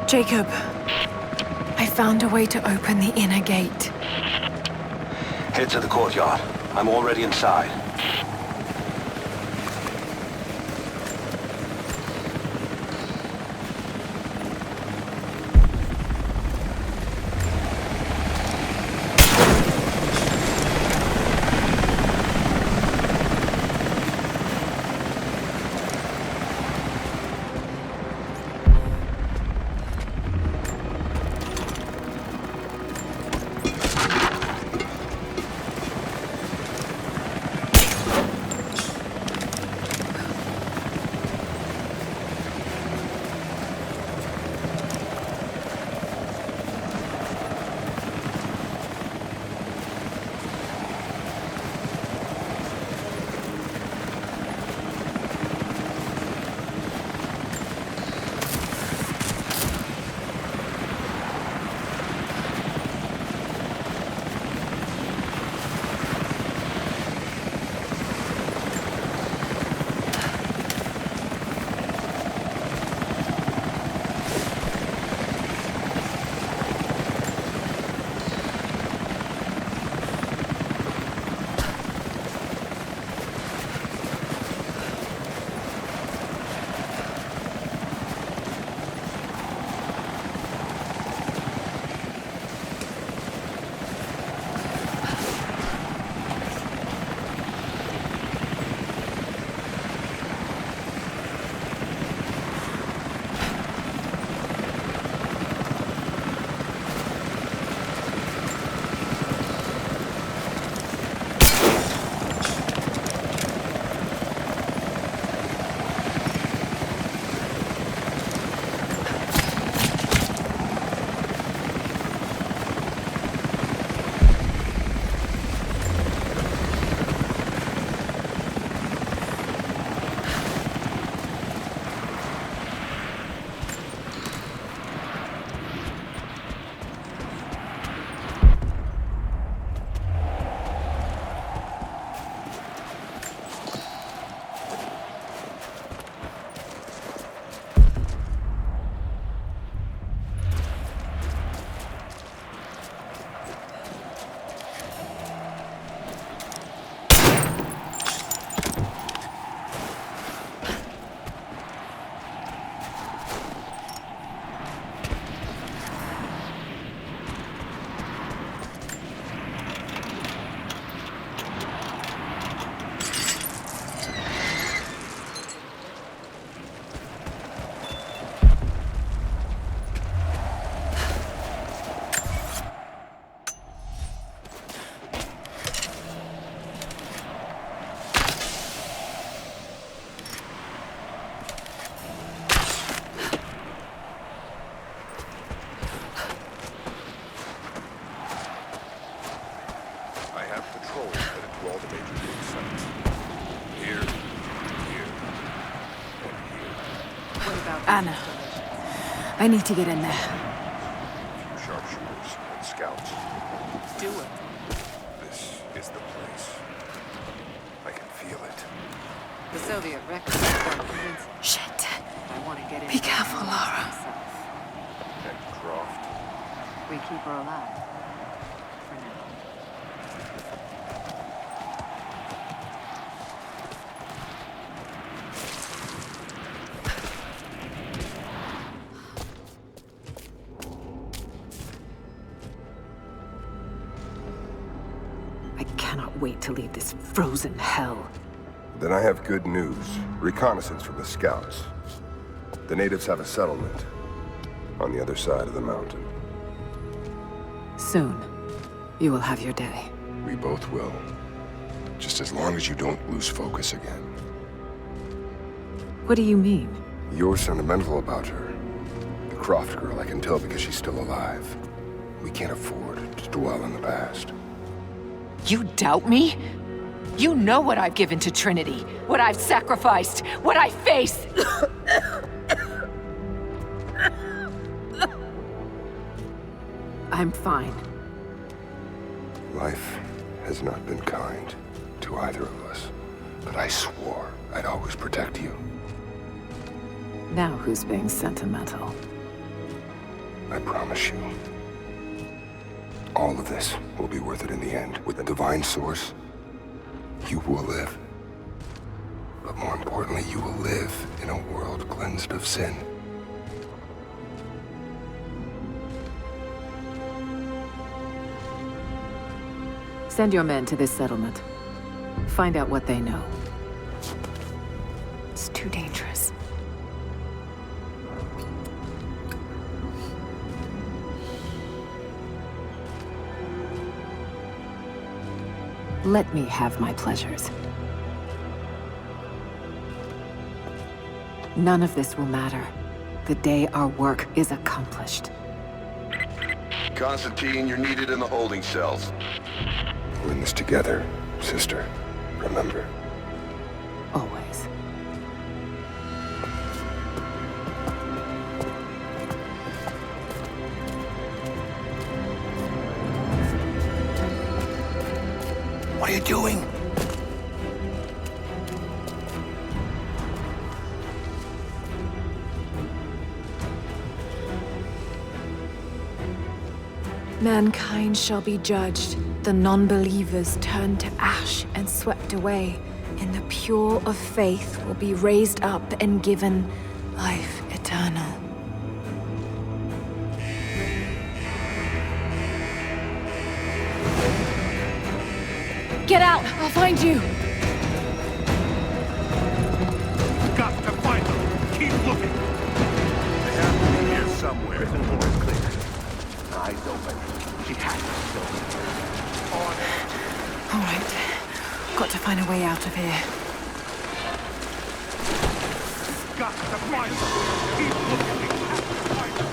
S1: Jacob, I found a way to open the inner gate.
S11: Head to the courtyard. I'm already inside.
S10: Patrols headed to all the major gate sites. Here, here, and here.
S12: What about
S1: Anna, I need to get in there.
S10: A few sharpshooters and scouts.
S12: do it?
S10: This is the place. I can feel it.
S12: The Soviet records are convincing.
S1: Shit.
S12: I want to get in.
S1: Be careful, Laura.
S10: And Croft.
S12: We keep her alive. For now.
S14: I cannot wait to leave this frozen hell.
S10: Then I have good news. Reconnaissance from the scouts. The natives have a settlement on the other side of the mountain.
S14: Soon, you will have your day.
S10: We both will. Just as long as you don't lose focus again.
S14: What do you mean?
S10: You're sentimental about her. The Croft girl, I can tell because she's still alive. We can't afford to dwell in the past.
S12: You doubt me? You know what I've given to Trinity, what I've sacrificed, what I face!
S14: I'm fine.
S10: Life has not been kind to either of us, but I swore I'd always protect you.
S14: Now who's being sentimental?
S10: I promise you. All of this will be worth it in the end. With the divine source, you will live. But more importantly, you will live in a world cleansed of sin.
S14: Send your men to this settlement. Find out what they know.
S1: It's too dangerous.
S14: Let me have my pleasures. None of this will matter the day our work is accomplished.
S11: Constantine, you're needed in the holding cells.
S10: We're in this together, sister. Remember.
S14: Always.
S7: What are you doing?
S1: Mankind shall be judged. The non-believers turned to ash and swept away. And the pure of faith will be raised up and given life eternal. Get out! I'll find you!
S13: Got to find them. Keep looking. They have to be here somewhere. Prison door is clear. Eyes open. She has to still be here. On it.
S1: All right. Got to find a way out of here.
S13: Got to find them. Keep looking. We have to find them.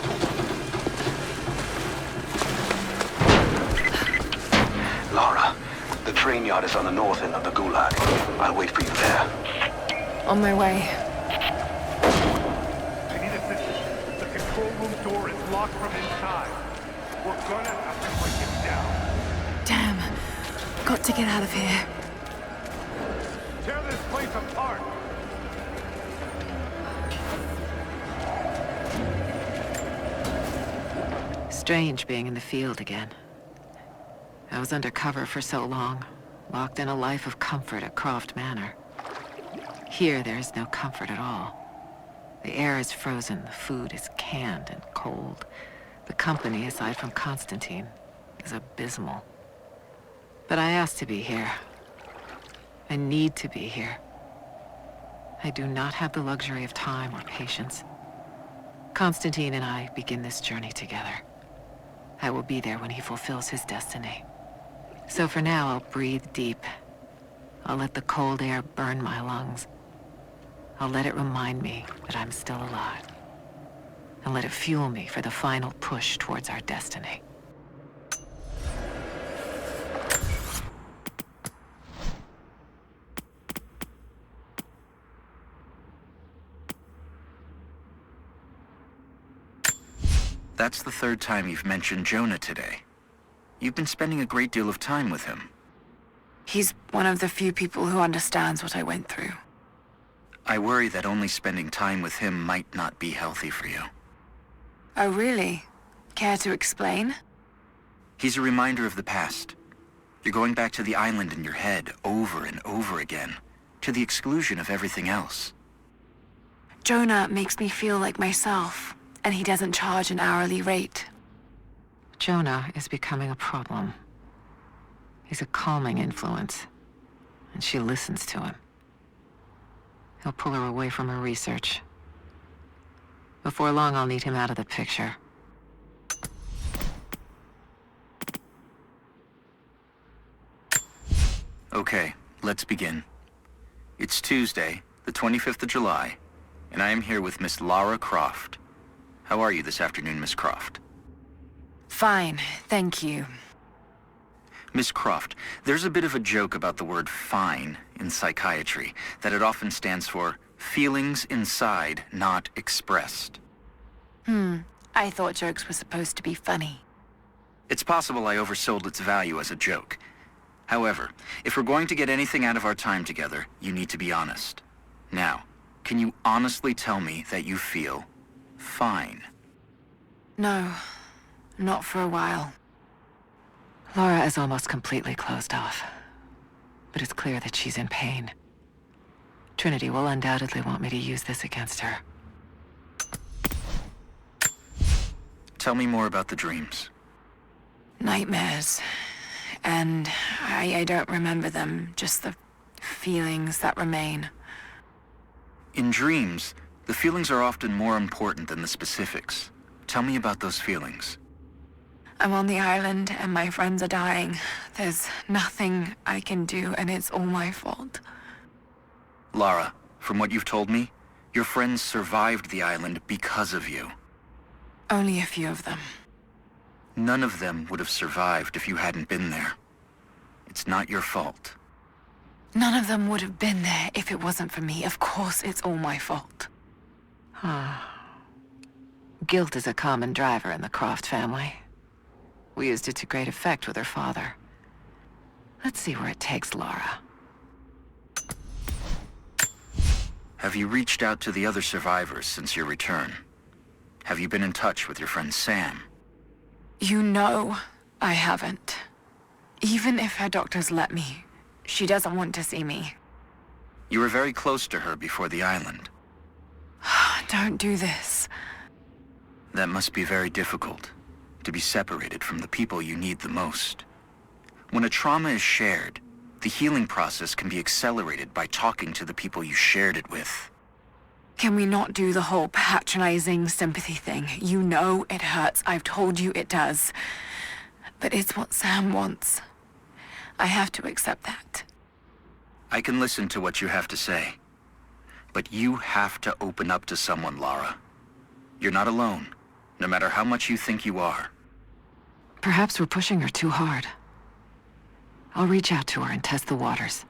S11: Lara, the train yard is on the north end of the Gulag. I'll wait for you there.
S1: On my way.
S13: I need assistance. The control room door is locked from inside. We're gonna have to break it down.
S1: Damn. Got to get out of here.
S13: Tear this place apart.
S12: Strange being in the field again. I was undercover for so long, locked in a life of comfort at Croft Manor. Here, there is no comfort at all. The air is frozen, the food is canned and cold. The company, aside from Constantine, is abysmal. But I asked to be here. I need to be here. I do not have the luxury of time or patience. Constantine and I begin this journey together. I will be there when he fulfills his destiny. So for now, I'll breathe deep. I'll let the cold air burn my lungs. I'll let it remind me that I'm still alive. And let it fuel me for the final push towards our destiny.
S6: That's the third time you've mentioned Jonah today. You've been spending a great deal of time with him.
S1: He's one of the few people who understands what I went through.
S6: I worry that only spending time with him might not be healthy for you.
S1: Oh, really? Care to explain?
S6: He's a reminder of the past. You're going back to the island in your head over and over again, to the exclusion of everything else.
S1: Jonah makes me feel like myself, and he doesn't charge an hourly rate.
S12: Jonah is becoming a problem. He's a calming influence, and she listens to him. He'll pull her away from her research. Before long, I'll need him out of the picture.
S6: Okay, let's begin. It's Tuesday, the 25th of July, and I am here with Miss Lara Croft. How are you this afternoon, Miss Croft?
S1: Fine, thank you.
S6: Miss Croft, there's a bit of a joke about the word fine in psychiatry, that it often stands for feelings inside not expressed.
S1: I thought jokes were supposed to be funny.
S6: It's possible I oversold its value as a joke. However, if we're going to get anything out of our time together, you need to be honest. Now, can you honestly tell me that you feel fine?
S1: No, not for a while.
S12: Laura is almost completely closed off, but it's clear that she's in pain. Trinity will undoubtedly want me to use this against her.
S6: Tell me more about the dreams.
S1: Nightmares. And I don't remember them, just the feelings that remain.
S6: In dreams, the feelings are often more important than the specifics. Tell me about those feelings.
S1: I'm on the island and my friends are dying. There's nothing I can do and it's all my fault.
S6: Lara, from what you've told me, your friends survived the island because of you.
S1: Only a few of them.
S6: None of them would have survived if you hadn't been there. It's not your fault.
S1: None of them would have been there if it wasn't for me. Of course, it's all my fault.
S12: Guilt is a common driver in the Croft family. We used it to great effect with her father. Let's see where it takes Lara.
S6: Have you reached out to the other survivors since your return? Have you been in touch with your friend Sam?
S1: You know I haven't. Even if her doctors let me, she doesn't want to see me.
S6: You were very close to her before the island.
S1: Don't do this.
S6: That must be very difficult, to be separated from the people you need the most. When a trauma is shared, the healing process can be accelerated by talking to the people you shared it with.
S1: Can we not do the whole patronizing sympathy thing? You know it hurts. I've told you it does. But it's what Sam wants. I have to accept that.
S6: I can listen to what you have to say. But you have to open up to someone, Lara. You're not alone, no matter how much you think you are.
S12: Perhaps we're pushing her too hard. I'll reach out to her and test the waters.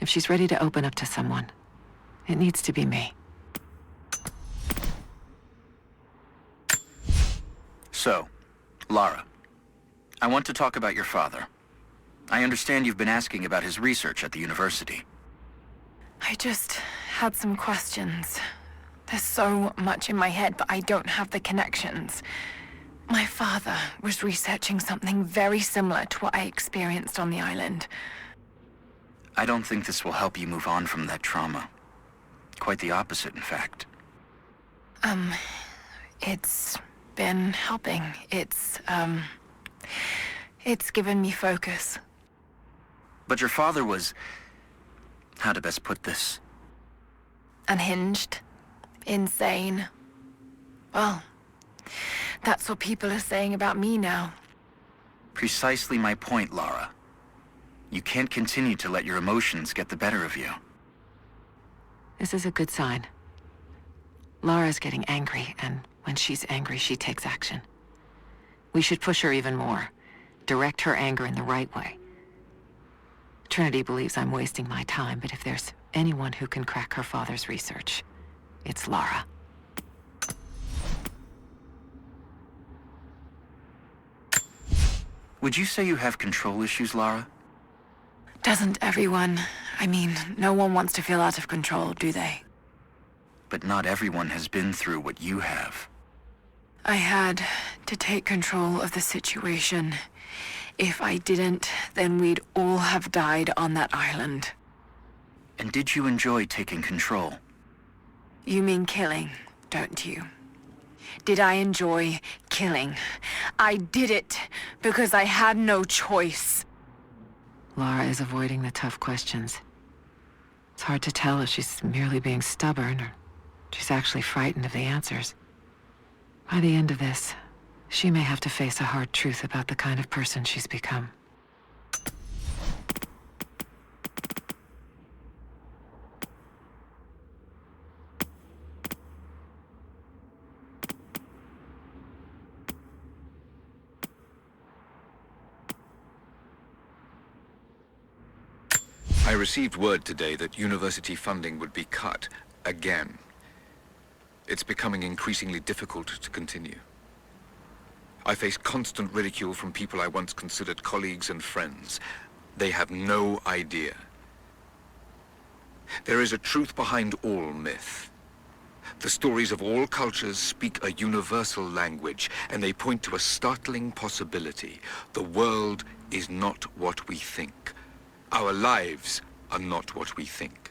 S12: If she's ready to open up to someone, it needs to be me.
S6: So, Lara, I want to talk about your father. I understand you've been asking about his research at the university.
S1: I just had some questions. There's so much in my head, but I don't have the connections. My father was researching something very similar to what I experienced on the island.
S6: I don't think this will help you move on from that trauma. Quite the opposite, in fact.
S1: It's been helping. It's given me focus.
S6: But your father was... how to best put this?
S1: Unhinged. Insane. Well, that's what people are saying about me now.
S6: Precisely my point, Lara. You can't continue to let your emotions get the better of you.
S12: This is a good sign. Lara's getting angry, and when she's angry, she takes action. We should push her even more. Direct her anger in the right way. Trinity believes I'm wasting my time, but if there's anyone who can crack her father's research, it's Lara.
S6: Would you say you have control issues, Lara?
S1: Doesn't everyone? I mean, no one wants to feel out of control, do they?
S6: But not everyone has been through what you have.
S1: I had to take control of the situation. If I didn't, then we'd all have died on that island.
S6: And did you enjoy taking control?
S1: You mean killing, don't you? Did I enjoy killing? I did it because I had no choice.
S12: Lara is avoiding the tough questions. It's hard to tell if she's merely being stubborn or she's actually frightened of the answers. By the end of this, she may have to face a hard truth about the kind of person she's become.
S5: I received word today that university funding would be cut again. It's becoming increasingly difficult to continue. I face constant ridicule from people I once considered colleagues and friends. They have no idea. There is a truth behind all myth. The stories of all cultures speak a universal language, and they point to a startling possibility. The world is not what we think. Our lives are not what we think.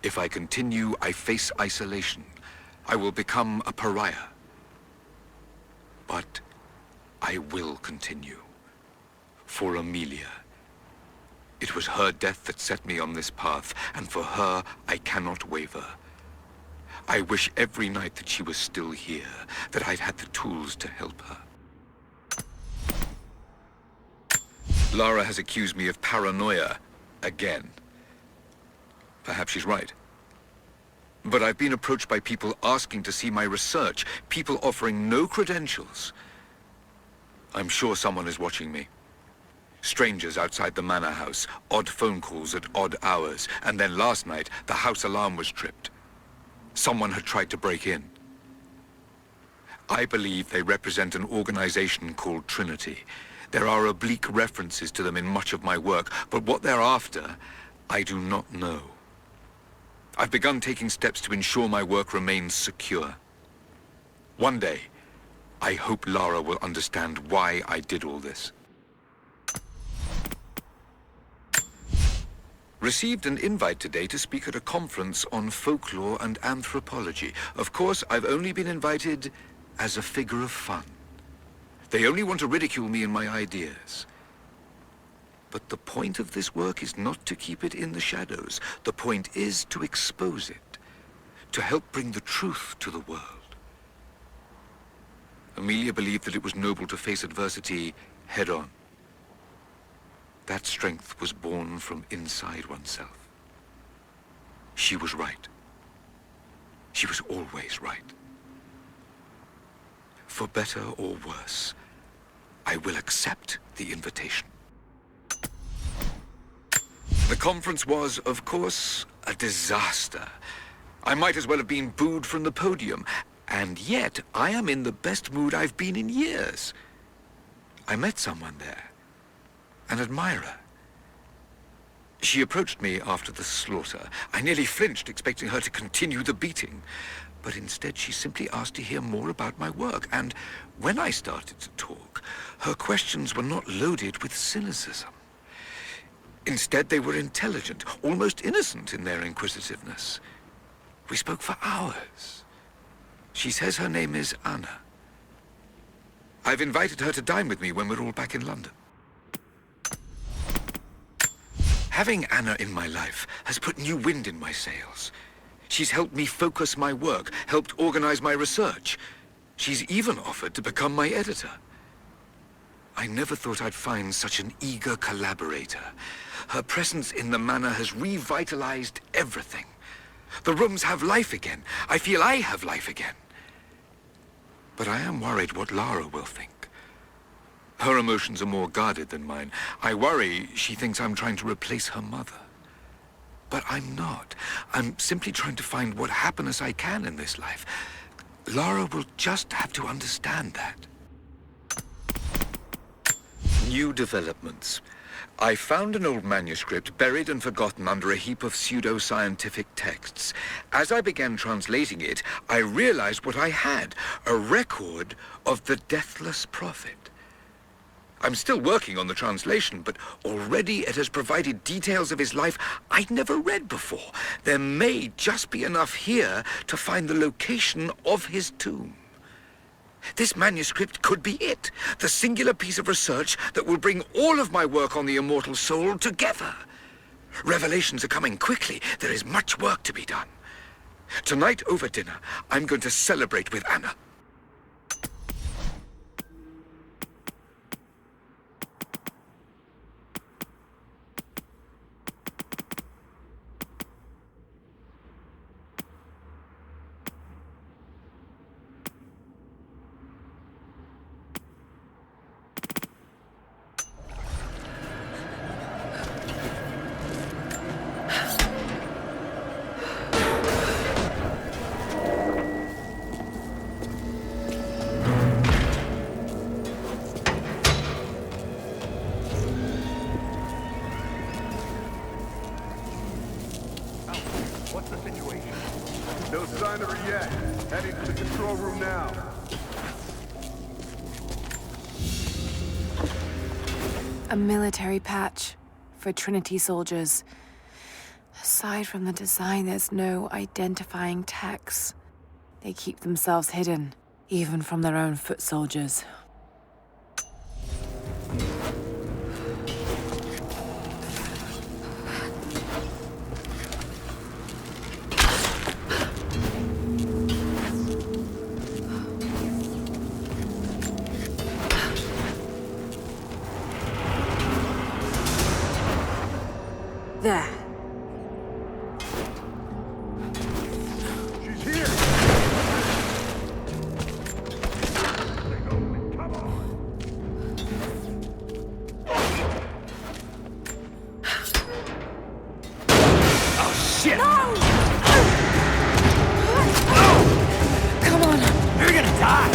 S5: If I continue, I face isolation. I will become a pariah. But I will continue. For Amelia. It was her death that set me on this path, and for her, I cannot waver. I wish every night that she was still here, that I'd had the tools to help her. Lara has accused me of paranoia again. Perhaps she's right. But I've been approached by people asking to see my research, people offering no credentials. I'm sure someone is watching me. Strangers outside the manor house, odd phone calls at odd hours, and then last night, the house alarm was tripped. Someone had tried to break in. I believe they represent an organization called Trinity. There are oblique references to them in much of my work, but what they're after, I do not know. I've begun taking steps to ensure my work remains secure. One day, I hope Lara will understand why I did all this. Received an invite today to speak at a conference on folklore and anthropology. Of course, I've only been invited as a figure of fun. They only want to ridicule me and my ideas. But the point of this work is not to keep it in the shadows. The point is to expose it, to help bring the truth to the world. Amelia believed that it was noble to face adversity head-on. That strength was born from inside oneself. She was right. She was always right. For better or worse, I will accept the invitation. The conference was, of course, a disaster. I might as well have been booed from the podium, and yet I am in the best mood I've been in years. I met someone there, an admirer. She approached me after the slaughter. I nearly flinched, expecting her to continue the beating. But instead, she simply asked to hear more about my work, and when I started to talk, her questions were not loaded with cynicism. Instead, they were intelligent, almost innocent in their inquisitiveness. We spoke for hours. She says her name is Anna. I've invited her to dine with me when we're all back in London. Having Anna in my life has put new wind in my sails. She's helped me focus my work, helped organize my research. She's even offered to become my editor. I never thought I'd find such an eager collaborator. Her presence in the manor has revitalized everything. The rooms have life again. I feel I have life again. But I am worried what Lara will think. Her emotions are more guarded than mine. I worry she thinks I'm trying to replace her mother. But I'm not. I'm simply trying to find what happiness I can in this life. Lara will just have to understand that. New developments. I found an old manuscript buried and forgotten under a heap of pseudo-scientific texts. As I began translating it, I realized what I had, a record of the Deathless Prophet. I'm still working on the translation, but already it has provided details of his life I'd never read before. There may just be enough here to find the location of his tomb. This manuscript could be it, the singular piece of research that will bring all of my work on the immortal soul together. Revelations are coming quickly. There is much work to be done. Tonight over dinner, I'm going to celebrate with Anna.
S13: What's the situation? No sign of her yet. Heading to the control room now.
S1: A military patch for Trinity soldiers. Aside from the design, there's no identifying text. They keep themselves hidden, even from their own foot soldiers. There.
S13: She's here! Come on!
S5: Oh, shit!
S1: No! Come on.
S5: You're gonna die!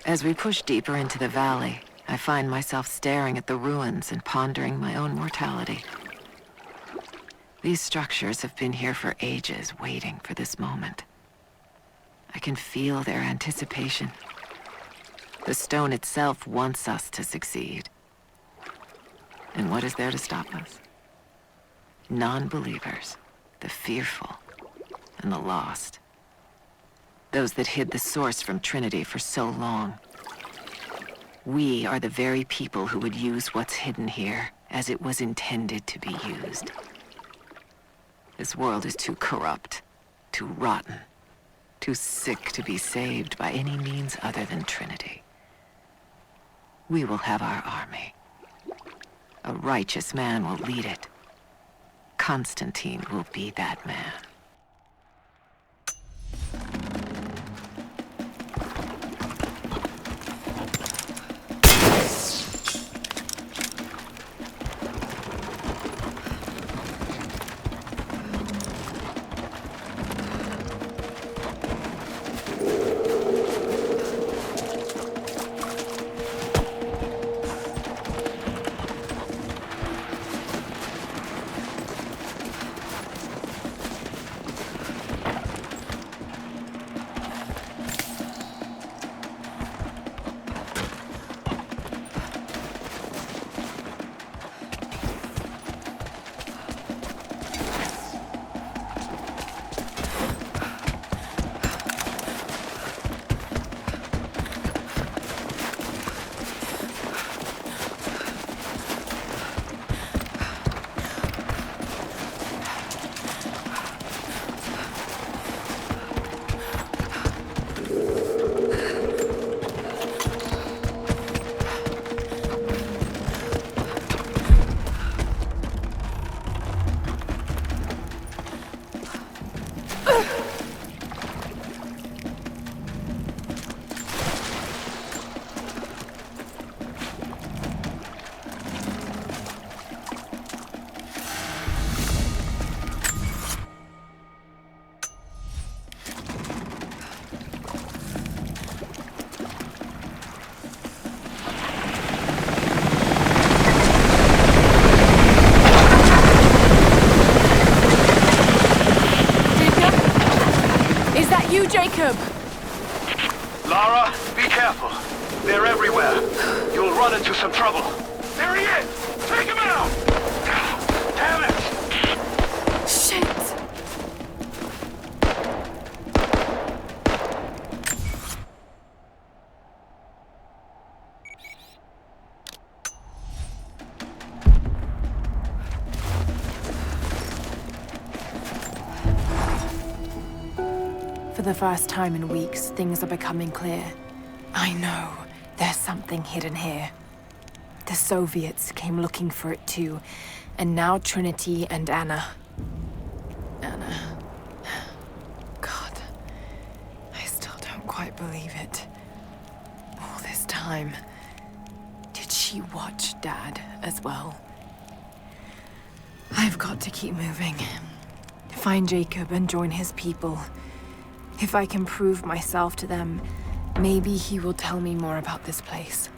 S12: As we push deeper into the valley, I find myself staring at the ruins and pondering my own mortality. These structures have been here for ages, waiting for this moment. I can feel their anticipation. The stone itself wants us to succeed. And what is there to stop us? Non-believers, the fearful, and the lost. Those that hid the source from Trinity for so long. We are the very people who would use what's hidden here as it was intended to be used. This world is too corrupt, too rotten, too sick to be saved by any means other than Trinity. We will have our army. A righteous man will lead it. Constantine will be that man.
S1: Jacob!
S11: Lara, be careful. They're everywhere. You'll run into some trouble.
S13: There he is! Take him out!
S11: Damn it!
S1: Shit! For the first time in weeks, things are becoming clear. I know there's something hidden here. The Soviets came looking for it too, and now Trinity and Anna. Anna. God, I still don't quite believe it. All this time, did she watch Dad as well? I've got to keep moving. Find Jacob and join his people. If I can prove myself to them, maybe he will tell me more about this place.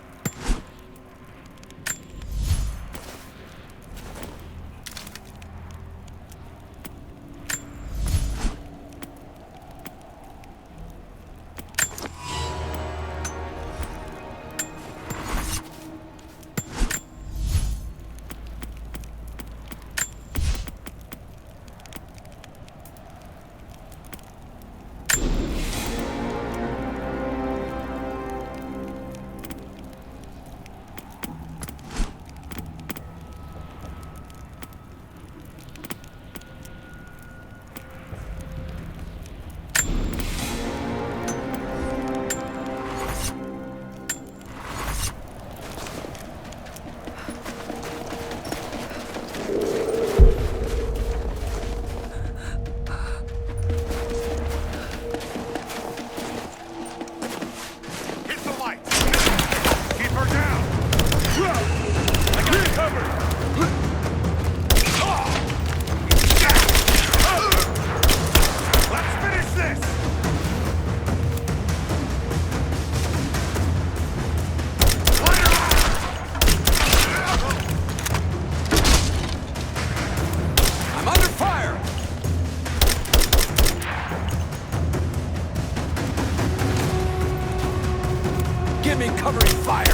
S7: Give me covering fire!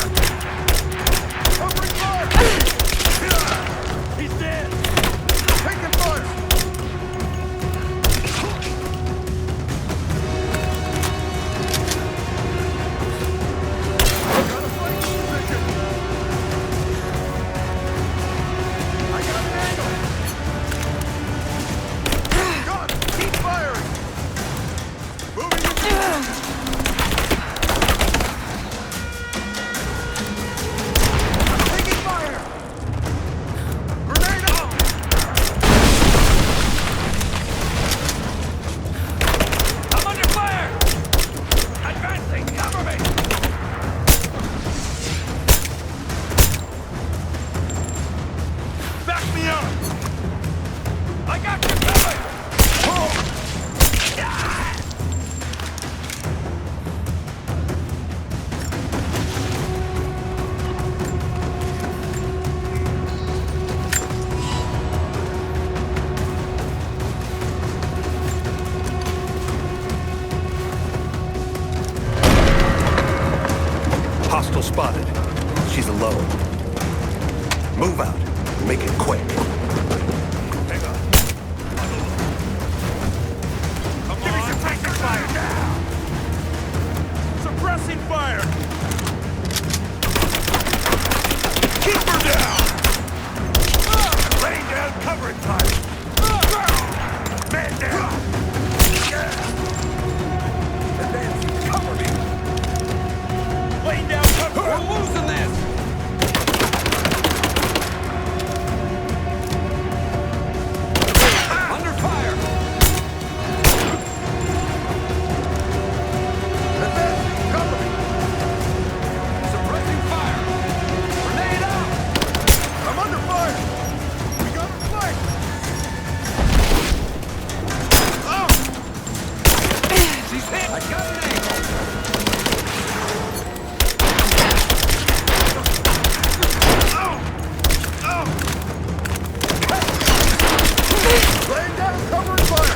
S13: Covering fire! He's dead! Taking fire! Got a fighting position! I got an angle! Got it! Keep firing! Moving in! Taking fire! Grenade out! I'm under fire! Advancing! Cover me! Back me up! I got you covered! Oh.
S9: Hostile spotted. She's alone. Move out. Make it quick.
S13: Hang on. Give me some taking fire now! Suppressing fire! Keep her down! Laying down covering fire! Man down! Advancing, cover me! Laying down cover! We're losing this! Under fire! Advancing, cover me! Suppressing fire! Grenade out! I'm under fire! We got her flanked! Oh! She's hit! I got an angle! Laying down cover and fire!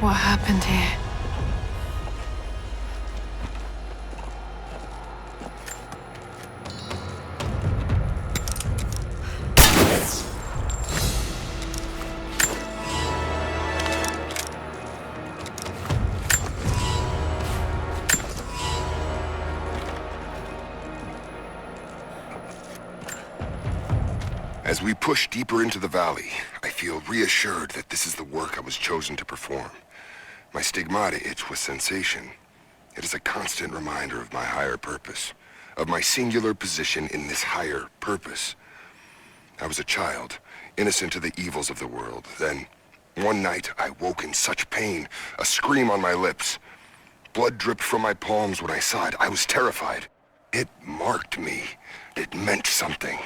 S12: What happened here?
S10: As we push deeper into the valley, I feel reassured that this is the work I was chosen to perform. My stigmata itch with sensation. It is a constant reminder of my higher purpose, of my singular position in this higher purpose. I was a child, innocent to the evils of the world. Then, one night, I woke in such pain, a scream on my lips. Blood dripped from my palms when I saw it. I was terrified. It marked me. It meant something.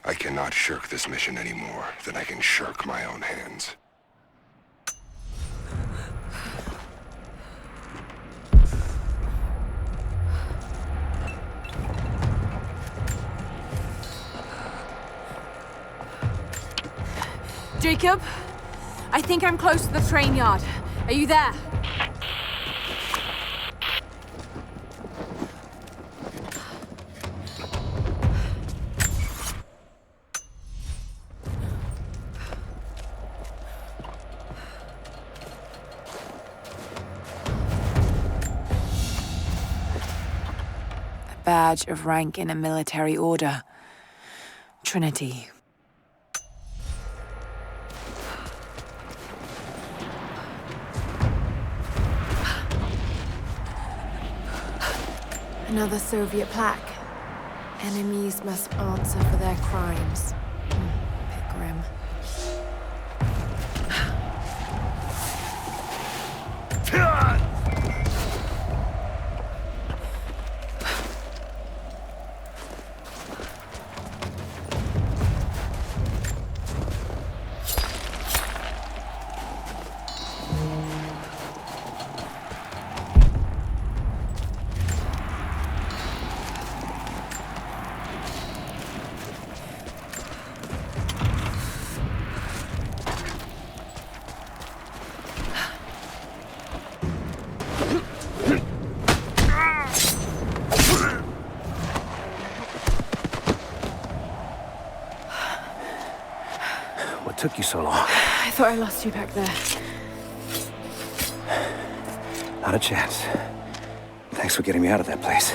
S10: I cannot shirk this mission any more than I can shirk my own hands.
S1: Jacob, I think I'm close to the train yard. Are you there? A badge of rank in a military order. Trinity. Another Soviet plaque. Enemies must answer for their crimes. Bit grim.
S3: What took you so long?
S1: I thought I lost you back there.
S3: Not a chance. Thanks for getting me out of that place.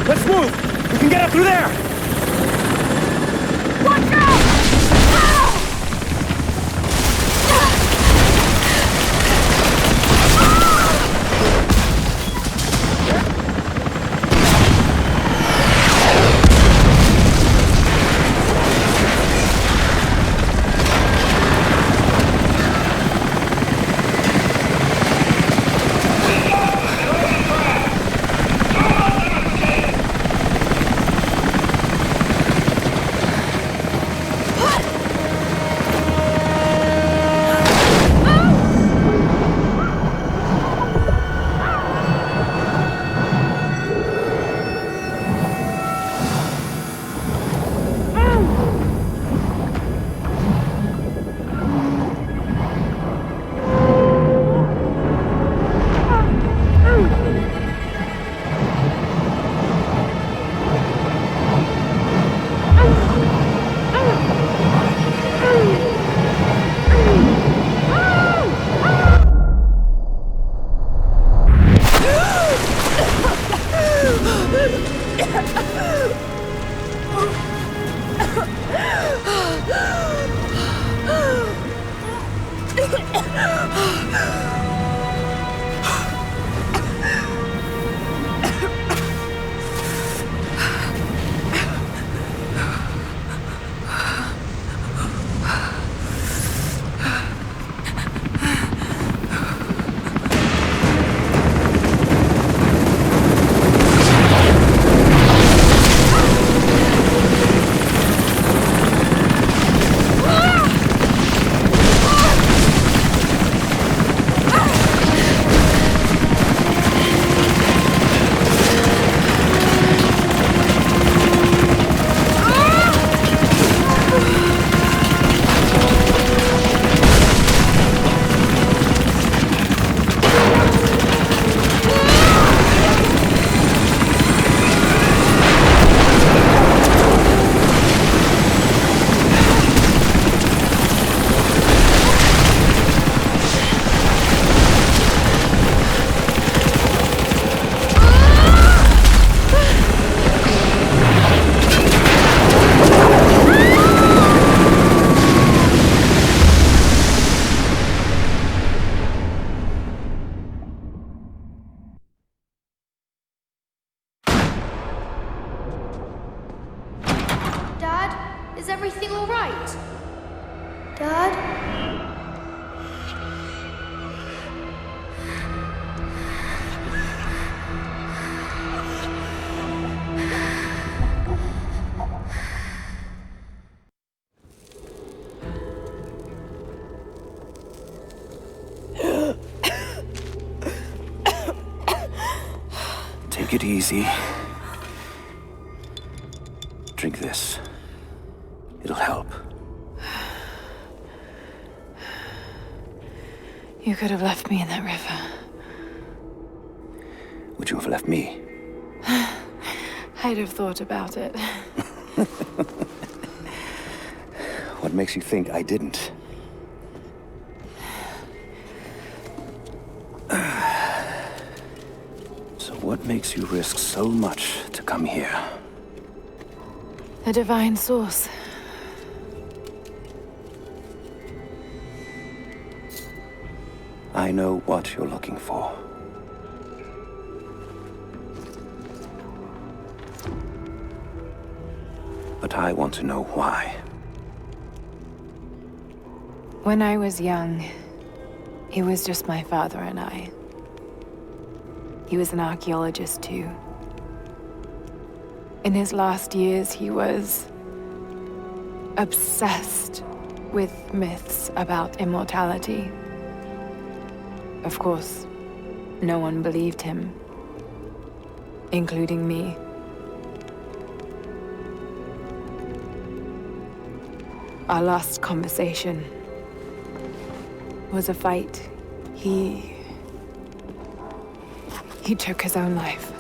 S3: Let's move! We can get up through there!
S1: Watch out!
S15: Is everything all right? Dad?
S3: Take it easy. Drink this. It'll help.
S1: You could have left me in that river.
S3: Would you have left me?
S1: I'd have thought about it.
S3: What makes you think I didn't? So what makes you risk so much to come here?
S1: A divine source.
S3: I know what you're looking for. But I want to know why.
S1: When I was young, it was just my father and I. He was an archaeologist too. In his last years, he was obsessed with myths about immortality. Of course, no one believed him, including me. Our last conversation was a fight. He took his own life.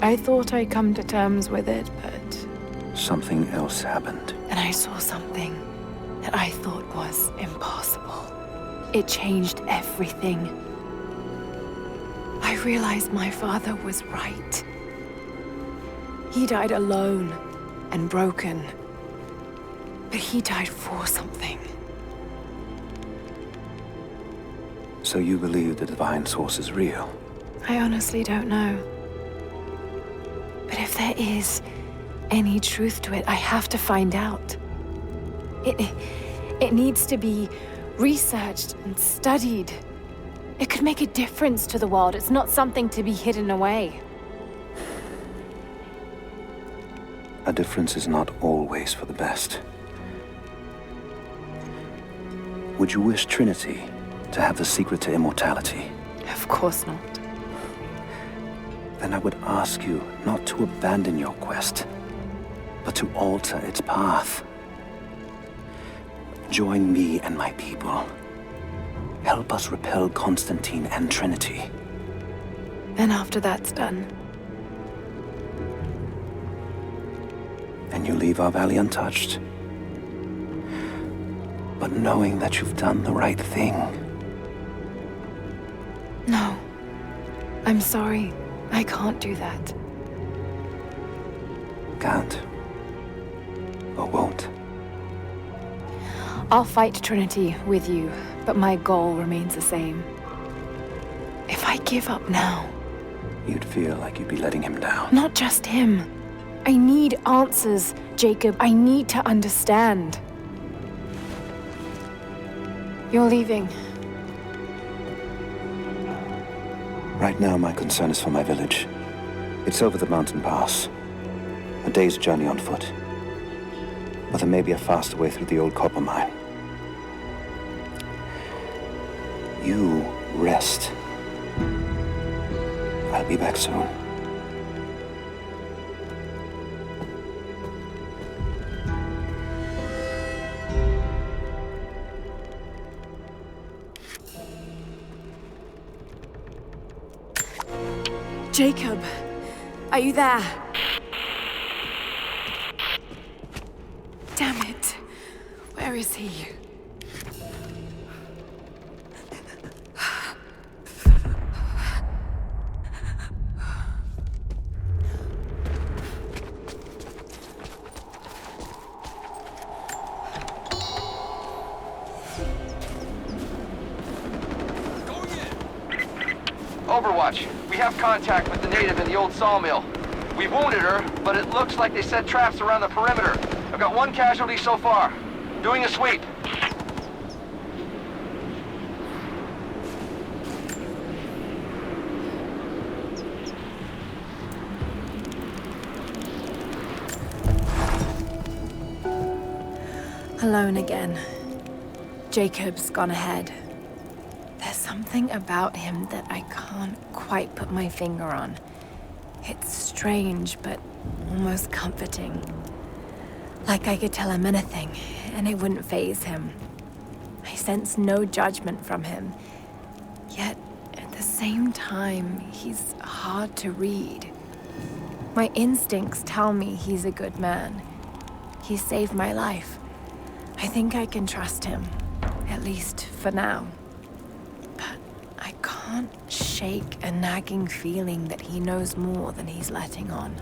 S1: I thought I'd come to terms with it, but...
S3: Something else happened.
S1: And I saw something that I thought was impossible. It changed everything. I realized my father was right. He died alone and broken. But he died for something.
S3: So you believe the divine source is real?
S1: I honestly don't know. But if there is any truth to it, I have to find out. It needs to be researched and studied. It could make a difference to the world. It's not something to be hidden away.
S3: A difference is not always for the best. Would you wish Trinity to have the secret to immortality?
S1: Of course not.
S3: Then I would ask you not to abandon your quest, but to alter its path. Join me and my people. Help us repel Constantine and Trinity.
S1: Then after that's done,
S3: and you leave our valley untouched. But knowing that you've done the right thing.
S1: No. I'm sorry. I can't do that.
S3: Can't. Or won't.
S1: I'll fight Trinity with you, but my goal remains the same. If I give up now...
S3: You'd feel like you'd be letting him down.
S1: Not just him. I need answers, Jacob. I need to understand. You're leaving.
S3: Right now, my concern is for my village. It's over the mountain pass. A day's journey on foot. But there may be a faster way through the old copper mine. You rest. I'll be back soon.
S1: Jacob, are you there? Damn it. Where is he?
S16: Overwatch, we have contact with the native in the old sawmill. We wounded her, but it looks like they set traps around the perimeter. I've got one casualty so far. Doing a sweep.
S1: Alone again. Jacob's gone ahead. There's something about him that I can't quite put my finger on. It's strange, but almost comforting. Like I could tell him anything, and it wouldn't faze him. I sense no judgment from him. Yet, at the same time, he's hard to read. My instincts tell me he's a good man. He saved my life. I think I can trust him, at least for now. But I can't shake a nagging feeling that he knows more than he's letting on.